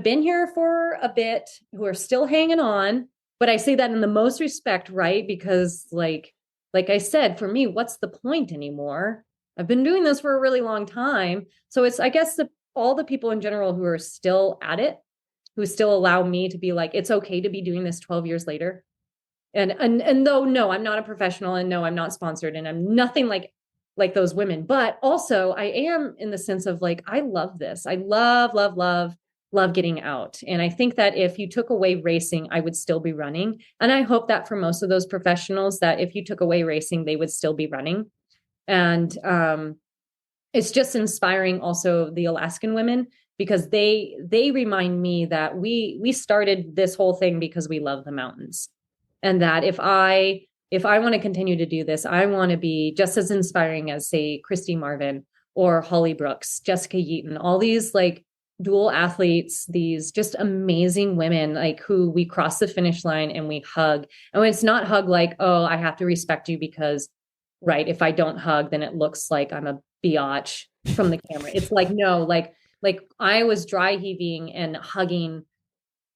been here for a bit, who are still hanging on. But I say that in the most respect, right? Because like I said, for me, what's the point anymore? I've been doing this for a really long time. So it's, I guess, all the people in general who are still at it, who still allow me to be like, it's okay to be doing this 12 years later. And though, no, I'm not a professional, and no, I'm not sponsored, and I'm nothing like those women, but also I am in the sense of like, I love this. I love getting out. And I think that if you took away racing, I would still be running. And I hope that for most of those professionals, that if you took away racing, they would still be running. And it's just inspiring also the Alaskan women, because they remind me that we started this whole thing because we love the mountains. And that if I want to continue to do this, I want to be just as inspiring as, say, Christy Marvin or Holly Brooks, Jessica Yeaton, all these like dual athletes, these just amazing women, like who we cross the finish line and we hug. And it's not hug like, oh, I have to respect you because, right, if I don't hug, then it looks like I'm a biatch from the camera. It's like, no, like I was dry heaving and hugging.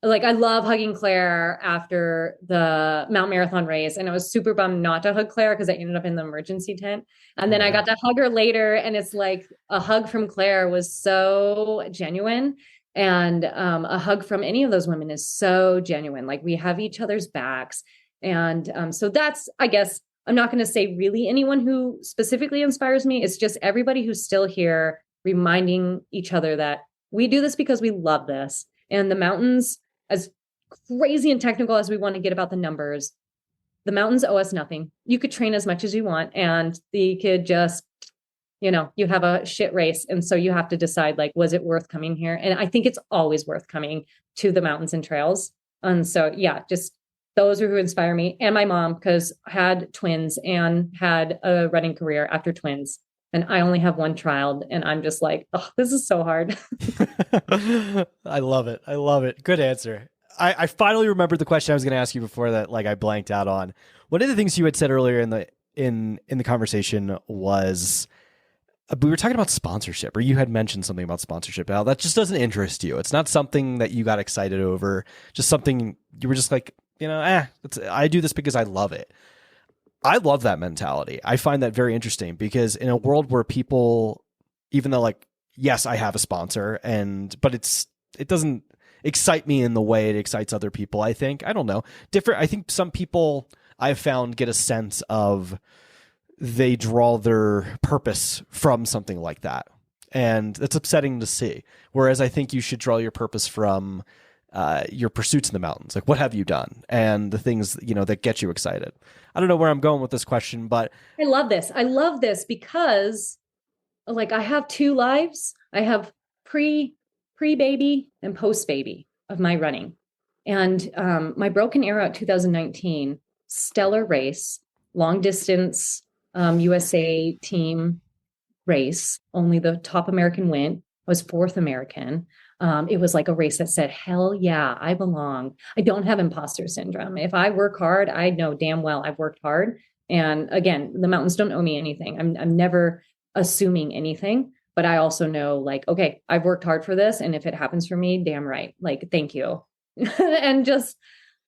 Like I love hugging Claire after the Mount Marathon race. And I was super bummed not to hug Claire because I ended up in the emergency tent. And then I got to hug her later. And it's like a hug from Claire was so genuine. And a hug from any of those women is so genuine. Like we have each other's backs. And so that's, I guess, I'm not going to say really anyone who specifically inspires me. It's just everybody who's still here reminding each other that we do this because we love this. And the mountains, as crazy and technical as we want to get about the numbers, the mountains owe us nothing. You could train as much as you want, and you could just, you have a shit race. And so you have to decide, like, was it worth coming here? And I think it's always worth coming to the mountains and trails. And so, yeah, just those are who inspire me. And my mom, because I had twins and had a running career after twins. And I only have one child, and I'm just like, oh, this is so hard. I love it. I love it. Good answer. I finally remembered the question I was going to ask you before that, like I blanked out on. One of the things you had said earlier in the conversation was we were talking about sponsorship, or you had mentioned something about sponsorship. Al, that just doesn't interest you. It's not something that you got excited over. Just something you were just like, I do this because I love it. I love that mentality. I find that very interesting, because in a world where people, even though like, yes, I have a sponsor, but it doesn't excite me in the way it excites other people. I don't know. I think some people I've found get a sense of they draw their purpose from something like that. And it's upsetting to see. Whereas I think you should draw your purpose from your pursuits in the mountains. Like, what have you done? And the things, that get you excited. I don't know where I'm going with this question, but I love this because like I have two lives. I have pre-baby and post-baby of my running. And my Broken Arrow 2019 stellar race, long distance USA team race. Only the top American went. I was fourth American. It was like a race that said, hell yeah, I belong. I don't have imposter syndrome. If I work hard, I know damn well I've worked hard. And again, the mountains don't owe me anything. I'm never assuming anything, but I also know like, okay, I've worked hard for this. And if it happens for me, damn right. Like, thank you. And just,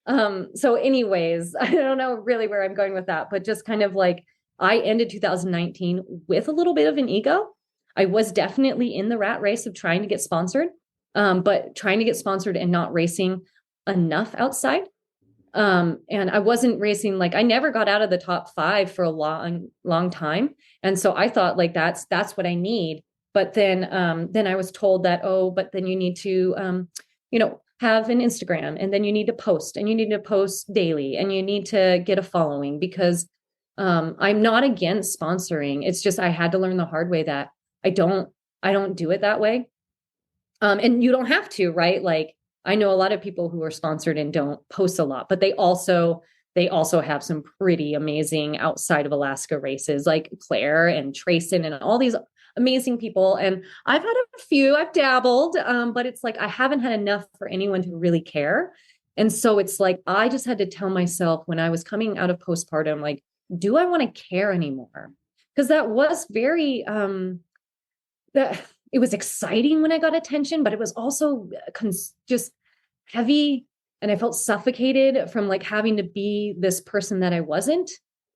so anyways, I don't know really where I'm going with that, but just kind of like, I ended 2019 with a little bit of an ego. I was definitely in the rat race of trying to get sponsored. But trying to get sponsored and not racing enough outside. And I wasn't racing, like I never got out of the top 5 for a long time. And so I thought like, that's what I need. But then I was told that, but then you need to, have an Instagram, and then you need to post, and you need to post daily, and you need to get a following, because I'm not against sponsoring. It's just, I had to learn the hard way that I don't do it that way. And you don't have to, right? Like, I know a lot of people who are sponsored and don't post a lot, but they also have some pretty amazing outside of Alaska races, like Claire and Trayson and all these amazing people. And I've had a few, I've dabbled, but it's like, I haven't had enough for anyone to really care. And so it's like, I just had to tell myself when I was coming out of postpartum, like, do I want to care anymore? Because that was very, that it was exciting when I got attention, but it was also just heavy. And I felt suffocated from like having to be this person that I wasn't.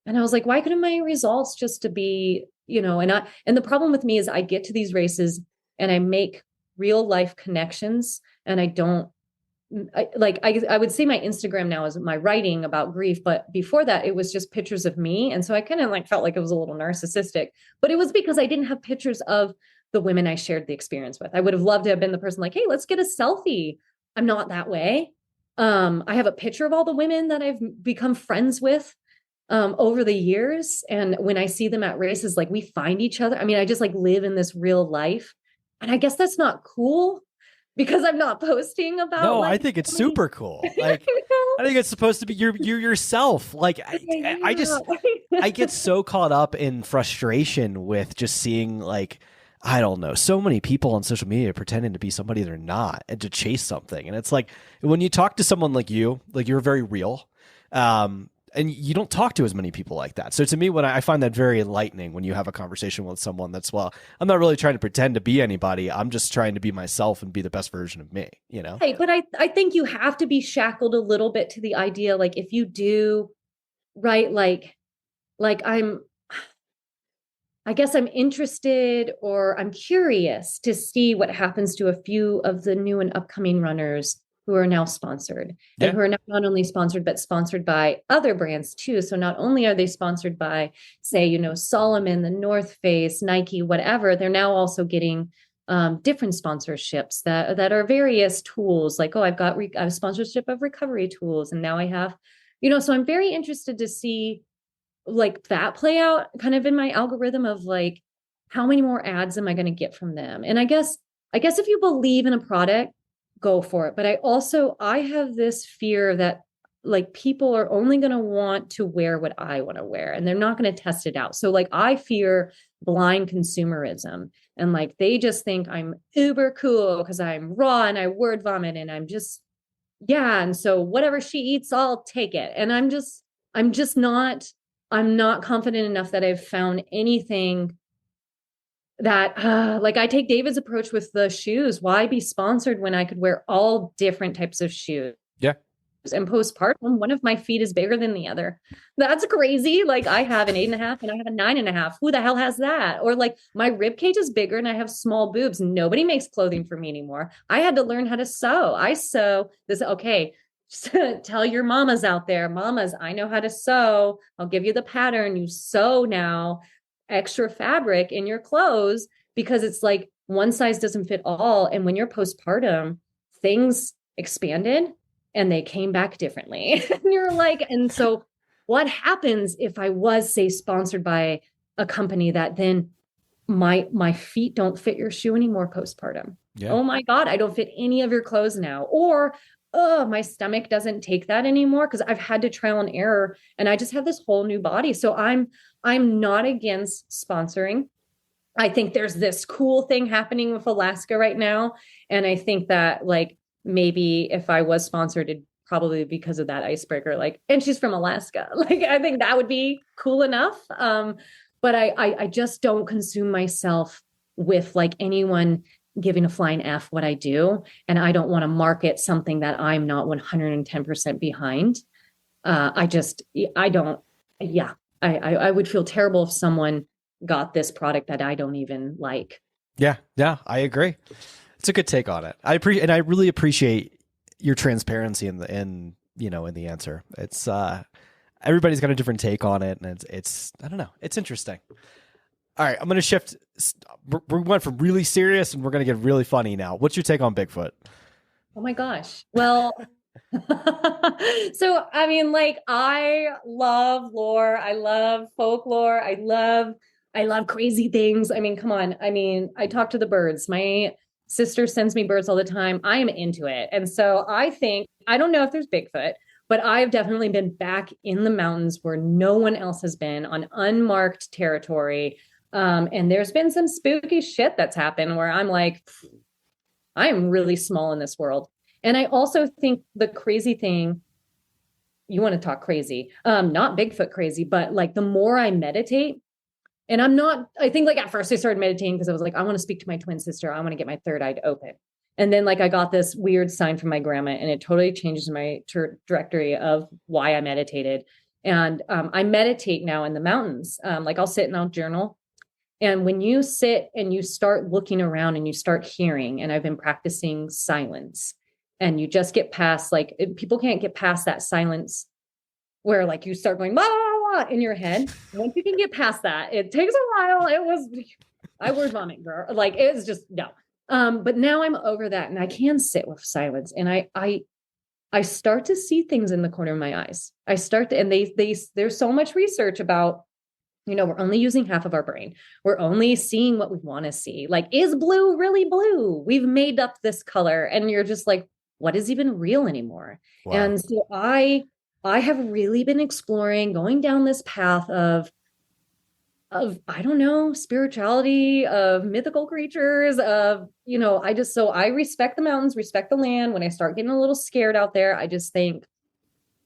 And I was like, why couldn't my results just to be, and the problem with me is I get to these races and I make real life connections, and I would say my Instagram now is my writing about grief, but before that it was just pictures of me. And so I kind of like felt like it was a little narcissistic, but it was because I didn't have pictures of the women I shared the experience with. I would have loved to have been the person like, hey, let's get a selfie. I'm not that way. I have a picture of all the women that I've become friends with over the years. And when I see them at races, like we find each other. I mean, I just like live in this real life. And I guess that's not cool because I'm not posting about. No, like, I think it's super cool. Like, I think it's supposed to be you're yourself. Like, I get so caught up in frustration with just seeing like, I don't know, so many people on social media pretending to be somebody they're not and to chase something. And it's like, when you talk to someone like you're very real. And you don't talk to as many people like that. So to me, when I find that very enlightening when you have a conversation with someone that's, well, I'm not really trying to pretend to be anybody. I'm just trying to be myself and be the best version of me, Hey, but I think you have to be shackled a little bit to the idea. Like if you do, right, like I guess I'm interested, or I'm curious to see what happens to a few of the new and upcoming runners who are now sponsored, and who are not only sponsored, but sponsored by other brands too. So not only are they sponsored by, say, Solomon, the North Face, Nike, whatever, they're now also getting different sponsorships that are various tools. Like, oh, I've got a sponsorship of recovery tools. And now I have, so I'm very interested to see like that play out kind of in my algorithm of like, how many more ads am I going to get from them? And I guess if you believe in a product, go for it. But I have this fear that like people are only going to want to wear what I want to wear, and they're not going to test it out. So like I fear blind consumerism, and like they just think I'm uber cool because I'm raw and I word vomit and I'm just, and so whatever she eats, I'll take it. And I'm not confident enough that I've found anything that like I take David's approach with the shoes. Why be sponsored when I could wear all different types of shoes? Yeah. And postpartum, one of my feet is bigger than the other. That's crazy. Like I have an 8.5 and I have a 9.5. Who the hell has that? Or like my rib cage is bigger and I have small boobs. Nobody makes clothing for me anymore. I had to learn how to sew. I sew this. Okay. Tell your mamas out there, mamas, I know how to sew. I'll give you the pattern. You sew now extra fabric in your clothes, because it's like one size doesn't fit all. And when you're postpartum, things expanded and they came back differently. And you're like, and so what happens if I was, say, sponsored by a company that then my feet don't fit your shoe anymore postpartum? Yeah. Oh my God, I don't fit any of your clothes now. Or oh, my stomach doesn't take that anymore because I've had to trial and error and I just have this whole new body. So I'm not against sponsoring. I think there's this cool thing happening with Alaska right now. And I think that like, maybe if I was sponsored, it'd probably be because of that icebreaker, like, and she's from Alaska. Like, I think that would be cool enough. But I just don't consume myself with like anyone giving a flying F what I do. And I don't want to market something that I'm not 110% behind. I would feel terrible if someone got this product that I don't even like. Yeah, I agree. It's a good take on it. I really appreciate your transparency in the answer. It's everybody's got a different take on it, and it's I don't know. It's interesting. All right, I'm going to shift. We went from really serious and we're going to get really funny now. What's your take on Bigfoot? Oh my gosh. Well, so I mean, like I love lore. I love folklore. I love crazy things. I mean, come on. I mean, I talk to the birds. My sister sends me birds all the time. I am into it. And so I think, I don't know if there's Bigfoot, but I've definitely been back in the mountains where no one else has been on unmarked territory. And there's been some spooky shit that's happened where I'm like, I am really small in this world. And I also think the crazy thing, you want to talk crazy, not Bigfoot crazy, but like the more I meditate, and I think like at first I started meditating because I was like, I want to speak to my twin sister. I want to get my third eye to open. And then like I got this weird sign from my grandma and it totally changes my trajectory of why I meditated. And I meditate now in the mountains. Like I'll sit and I'll journal. And when you sit and you start looking around and you start hearing, and I've been practicing silence, and you just get past, like people can't get past that silence where like you start going, blah, blah, blah, in your head. Once you can get past that, it takes a while. I word vomit, girl. Like it's just, no. But now I'm over that and I can sit with silence. And I start to see things in the corner of my eyes. I start to, and there's so much research about, you know, we're only using half of our brain. We're only seeing what we want to see. Like, is blue really blue? We've made up this color. And you're just like, what is even real anymore? Wow. And so I have really been exploring, going down this path of, I don't know, spirituality, of mythical creatures, of, you know, I respect the mountains, respect the land. When I start getting a little scared out there, I just think,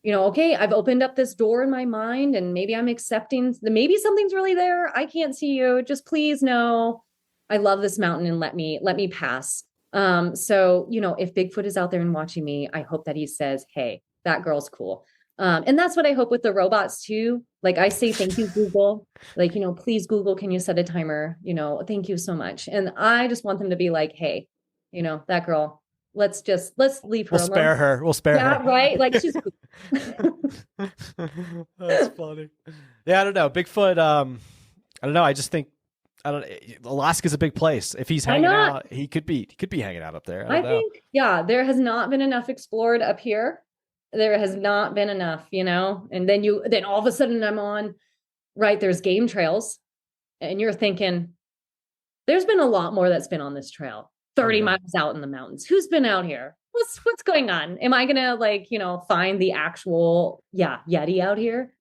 you know, okay, I've opened up this door in my mind and maybe I'm accepting that maybe something's really there. I can't see you. Just please know I love this mountain and let me pass. So, you know, if Bigfoot is out there and watching me, I hope that he says, hey, that girl's cool. And that's what I hope with the robots too. Like I say, thank you, Google. Like, you know, please Google, can you set a timer? You know, thank you so much. And I just want them to be like, hey, you know, that girl, let's leave her alone. We'll spare her. Right. Like she's That's funny. Yeah. I don't know. Bigfoot. I don't know. I just think, Alaska's a big place. If he's hanging out, he could be hanging out up there. I think, yeah, there has not been enough explored up here. There has not been enough, you know, and then all of a sudden I'm on, right. There's game trails and you're thinking there's been a lot more that's been on this trail 30 miles out in the mountains. Who's been out here? What's going on? Am I going to like, you know, find the actual, Yeti out here?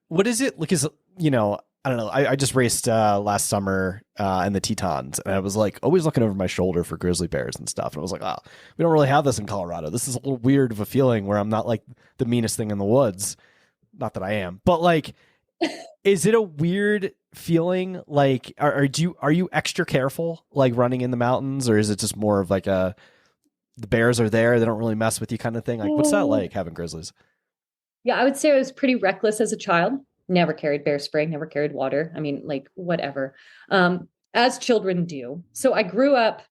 What is it? Because, you know, I don't know. I just raced last summer in the Tetons, and I was like always looking over my shoulder for grizzly bears and stuff. And I was like, oh, we don't really have this in Colorado. This is a little weird of a feeling where I'm not like the meanest thing in the woods. Not that I am, but like, is it a weird feeling? Like, are you extra careful, like running in the mountains, or is it just more of like the bears are there, they don't really mess with you kind of thing? Like, what's that like having grizzlies? Yeah, I would say I was pretty reckless as a child. Never carried bear spray, never carried water. I mean, like whatever, as children do. So I grew up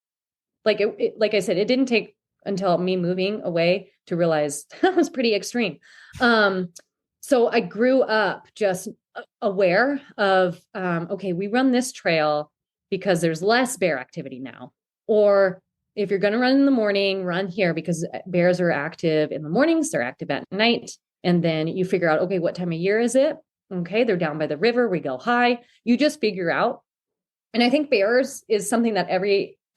like like I said, it didn't take until me moving away to realize that was pretty extreme. So I grew up just aware of, okay, we run this trail because there's less bear activity now. Or if you're going to run in the morning, run here because bears are active in the mornings, they're active at night. And then you figure out, okay, what time of year is it? Okay, they're down by the river. We go high. You just figure out. And I think bears is something that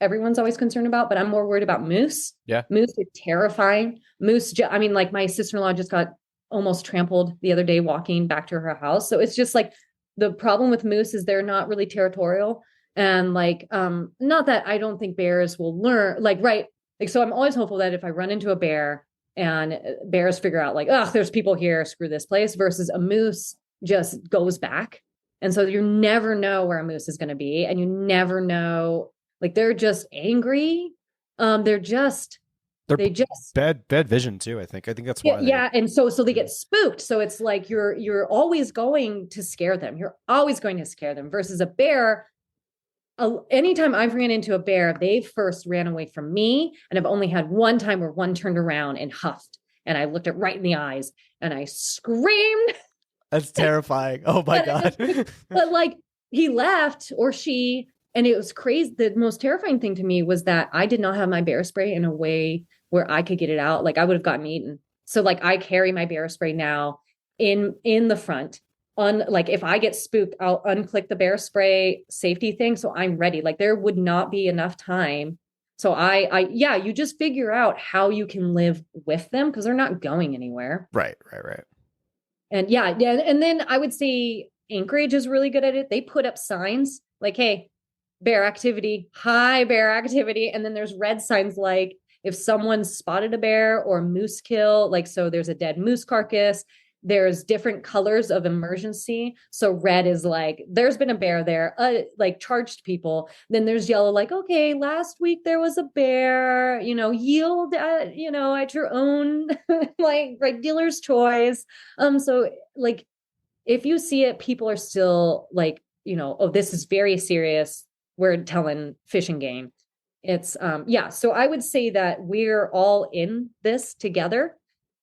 everyone's always concerned about, but I'm more worried about moose. Yeah. Moose are terrifying. Moose, I mean, like my sister-in-law just got almost trampled the other day walking back to her house. So it's just like the problem with moose is they're not really territorial. And like, not that I don't think bears will learn, like, right. Like, so I'm always hopeful that if I run into a bear and bears figure out like, oh, there's people here, screw this place, versus a moose just goes back. And so you never know where a moose is going to be. And you never know, like, they're just angry. They just bad vision too. I think that's why. Yeah. And so they get spooked. So it's like, you're always going to scare them. You're always going to scare them versus a bear. Anytime I've ran into a bear, they first ran away from me. And I've only had one time where one turned around and huffed and I looked it right in the eyes and I screamed. That's terrifying. Oh my God. But like he left or she, And it was crazy. The most terrifying thing to me was that I did not have my bear spray in a way where I could get it out. Like I would have gotten eaten. So like I carry my bear spray now in the front. Like if I get spooked, I'll unclick the bear spray safety thing. So I'm ready. Like there would not be enough time. So yeah, you just figure out how you can live with them because they're not going anywhere. Right. And yeah. And then I would say Anchorage is really good at it. They put up signs like, hey, bear activity, high bear activity. And then there's red signs like if someone spotted a bear or moose kill, like, so there's a dead moose carcass, there's different colors of emergency. So red is like, there's been a bear there, like charged people. Then there's yellow, like, okay, last week there was a bear, yield at, at your own, like dealer's choice. So like, if you see it, people are still like, oh, this is very serious. We're telling fish and game. It's yeah. So I would say that we're all in this together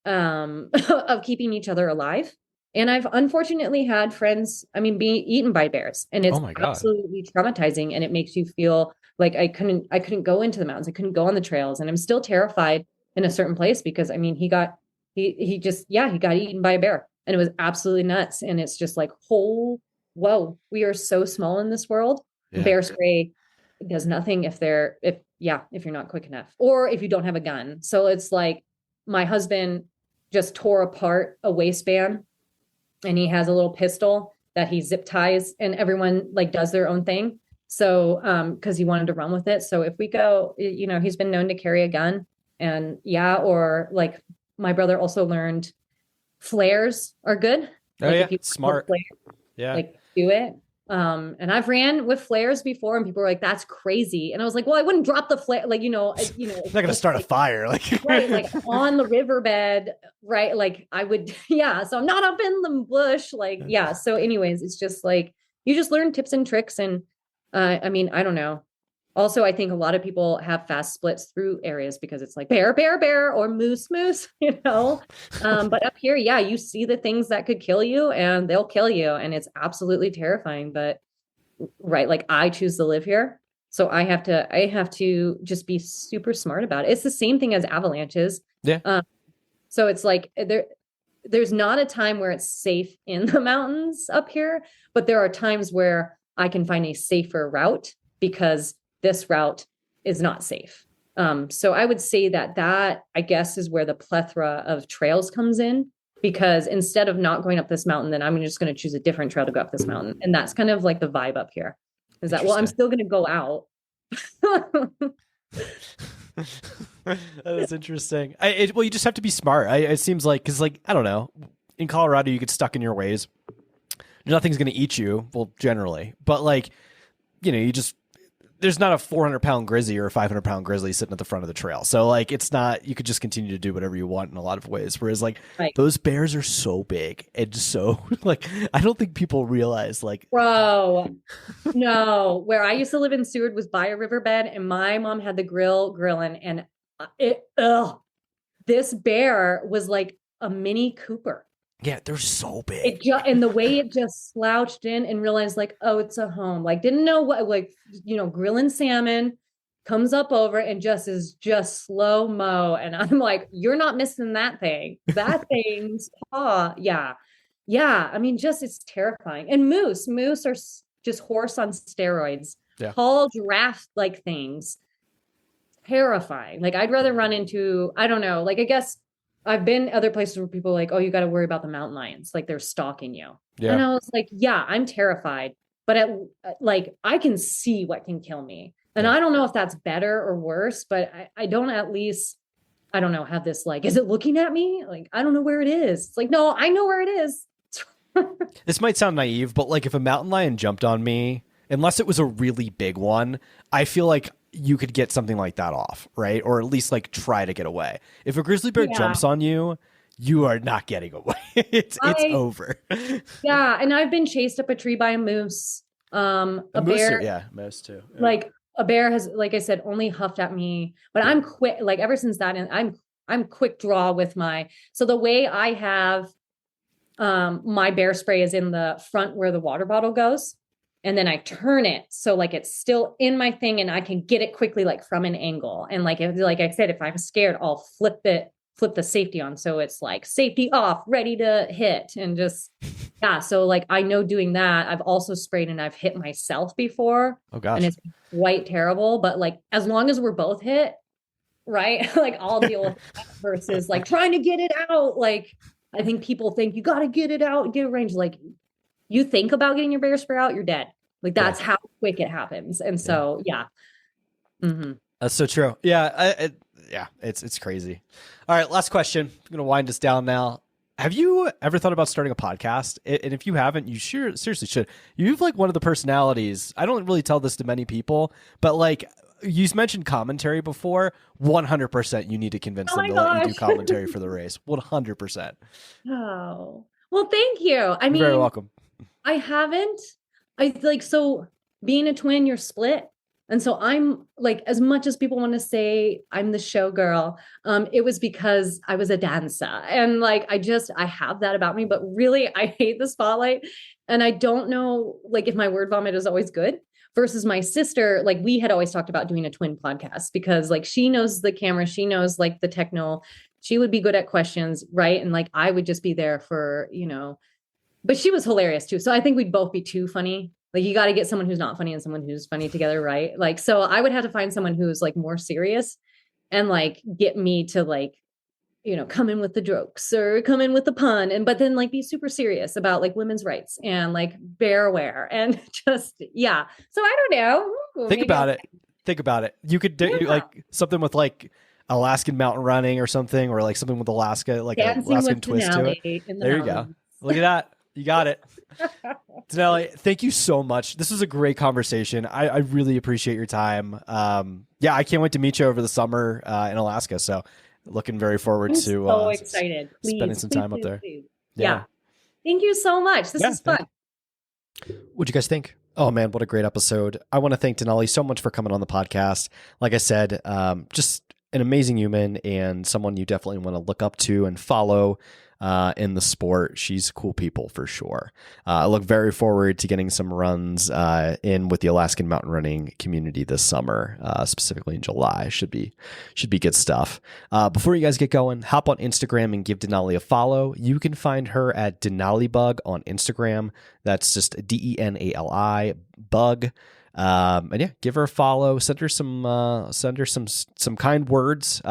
of keeping each other alive. And I've unfortunately had friends, being eaten by bears, and it's absolutely traumatizing. And it makes you feel like I couldn't go into the mountains. I couldn't go on the trails, and I'm still terrified in a certain place because he got eaten by a bear, and it was absolutely nuts. And it's just like, whoa, we are so small in this world. Yeah. Bear spray does nothing if you're not quick enough or if you don't have a gun. So it's like my husband just tore apart a waistband and he has a little pistol that he zip ties and everyone like does their own thing. So, cause he wanted to run with it. So if we go, he's been known to carry a gun and or like my brother also learned flares are good. Oh like yeah. Smart. Yeah. Like do it. And I've ran with flares before and people were like, that's crazy. And I was like, well, I wouldn't drop the flare. Like, I'm not going to start a fire. Like, right. Like on the riverbed. Right. Like I would, yeah. So I'm not up in the bush. Like, yeah. So anyways, it's just like, you just learn tips and tricks. And, I don't know. Also, I think a lot of people have fast splits through areas because it's like bear, or moose. But up here, yeah, you see the things that could kill you and they'll kill you. And it's absolutely terrifying. But right, like I choose to live here. So I have to just be super smart about it. It's the same thing as avalanches. Yeah. So it's like there's not a time where it's safe in the mountains up here, but there are times where I can find a safer route because this route is not safe. So I would say that I guess is where the plethora of trails comes in, because instead of not going up this mountain, then I'm just going to choose a different trail to go up this mountain. And that's kind of like the vibe up here is that, well, I'm still going to go out. That is interesting. Well, you just have to be smart. It seems like, cause like, I don't know, in Colorado, you get stuck in your ways. Nothing's going to eat you. Well, generally, but like, there's not a 400-pound grizzly or a 500-pound grizzly sitting at the front of the trail. So like, it's not, you could just continue to do whatever you want in a lot of ways. Whereas like those bears are so big and so like, I don't think people realize like, bro, no, where I used to live in Seward was by a riverbed and my mom had the grilling and this bear was like a Mini Cooper. Yeah, they're so big. And the way it just slouched in and realized like, oh, it's a home. Like didn't know what, like, grilling salmon, comes up over and is slow mo. And I'm like, you're not missing that thing. That thing's paw. Yeah. Yeah. It's terrifying. And moose are just horse on steroids. Yeah. Tall giraffe like things. Terrifying. Like I'd rather run into, I don't know, like I guess I've been other places where people are like, oh, you got to worry about the mountain lions. Like they're stalking you. Yeah. And I was like, yeah, I'm terrified, but I can see what can kill me. And I don't know if that's better or worse, but I don't know, have this, like, is it looking at me? Like, I don't know where it is. It's like, no, I know where it is. This might sound naive, but like if a mountain lion jumped on me, unless it was a really big one, I feel like you could get something like that off, right? Or at least like try to get away. If a grizzly bear jumps on you, you are not getting away. It's over. Yeah, and I've been chased up a tree by a moose. A bear, moose too. Yeah. Like a bear has, like I said, only huffed at me, but I'm quick. Like ever since that, and I'm quick draw with so the way I have my bear spray is in the front where the water bottle goes. and then I turn it so like it's still in my thing and I can get it quickly like from an angle. And like I said, if I'm scared, I'll flip the safety on, so it's like safety off, ready to hit, and just yeah. So like I know doing that. I've also sprayed and I've hit myself before. Oh gosh. And it's quite terrible. But like as long as we're both hit, right? Like I'll deal with that versus like trying to get it out. Like I think people think you got to get it out, get it range. Like you think about getting your bear spray out, you're dead. Like that's how quick it happens. And so yeah. Mm-hmm. That's so true. Yeah. It's crazy. All right. Last question. I'm going to wind us down now. Have you ever thought about starting a podcast? And if you haven't, you seriously should. You have like one of the personalities. I don't really tell this to many people, but like you mentioned commentary before. 100% you need to convince them to let you do commentary for the race. 100%. Oh, well, thank you. I mean, you're very welcome. I haven't. I like, so being a twin, you're split. And so I'm like, as much as people want to say I'm the showgirl, it was because I was a dancer. And like, I have that about me, but really I hate the spotlight. And I don't know, like if my word vomit is always good versus my sister, like we had always talked about doing a twin podcast because like she knows the camera, she knows like the techno, she would be good at questions. Right. And like, I would just be there for, but she was hilarious too. So I think we'd both be too funny. Like you got to get someone who's not funny and someone who's funny together, right? Like, so I would have to find someone who's like more serious and like get me to like, come in with the jokes or come in with the pun, but then like be super serious about like women's rights and like bear aware and just, yeah. So I don't know. Think about it. You could do like something with like Alaskan mountain running or something, or like something with Alaska, like an Alaskan twist to it. There you go. Look at that. You got it. Denali, thank you so much. This was a great conversation. I really appreciate your time. I can't wait to meet you over the summer in Alaska. So looking very forward to so excited. Spending some time up there. Please. Yeah. Thank you so much. This is fun. What'd you guys think? Oh man, what a great episode. I want to thank Denali so much for coming on the podcast. Like I said, just an amazing human and someone you definitely want to look up to and follow in the sport. She's cool people for sure. I look very forward to getting some runs in with the Alaskan mountain running community this summer, specifically in July. Should be good stuff. Before you guys get going, hop on Instagram and give Denali a follow. You can find her at DenaliBug on Instagram. That's just DENALI bug. And give her a follow, send her some kind words,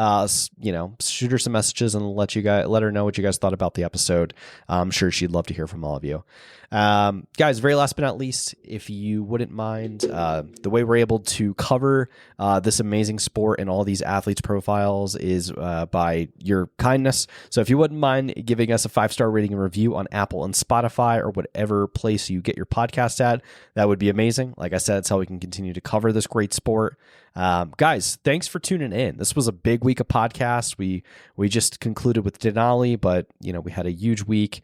shoot her some messages and let her know what you guys thought about the episode. I'm sure she'd love to hear from all of you. Guys, very last but not least, if you wouldn't mind, the way we're able to cover this amazing sport and all these athletes' profiles is by your kindness. So if you wouldn't mind giving us a 5-star rating and review on Apple and Spotify or whatever place you get your podcast at, that would be amazing. Like I said, it's how we can continue to cover this great sport. Guys, thanks for tuning in. This was a big week of podcasts. We just concluded with Denali, but we had a huge week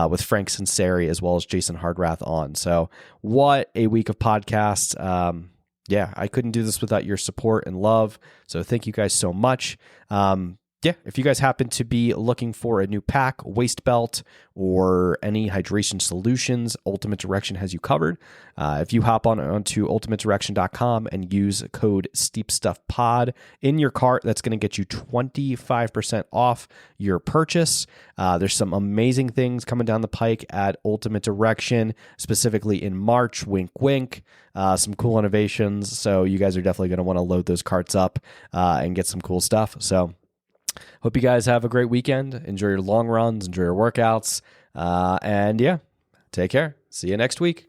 with Frank Sinceri as well as Jason Hardrath on. So what a week of podcasts. I couldn't do this without your support and love. So thank you guys so much. If you guys happen to be looking for a new pack, waist belt, or any hydration solutions, Ultimate Direction has you covered. If you hop onto ultimatedirection.com and use code SteepStuffPod in your cart, that's going to get you 25% off your purchase. There's some amazing things coming down the pike at Ultimate Direction, specifically in March, wink, wink. Some cool innovations. So you guys are definitely going to want to load those carts up and get some cool stuff. So hope you guys have a great weekend. Enjoy your long runs, enjoy your workouts, and take care. See you next week.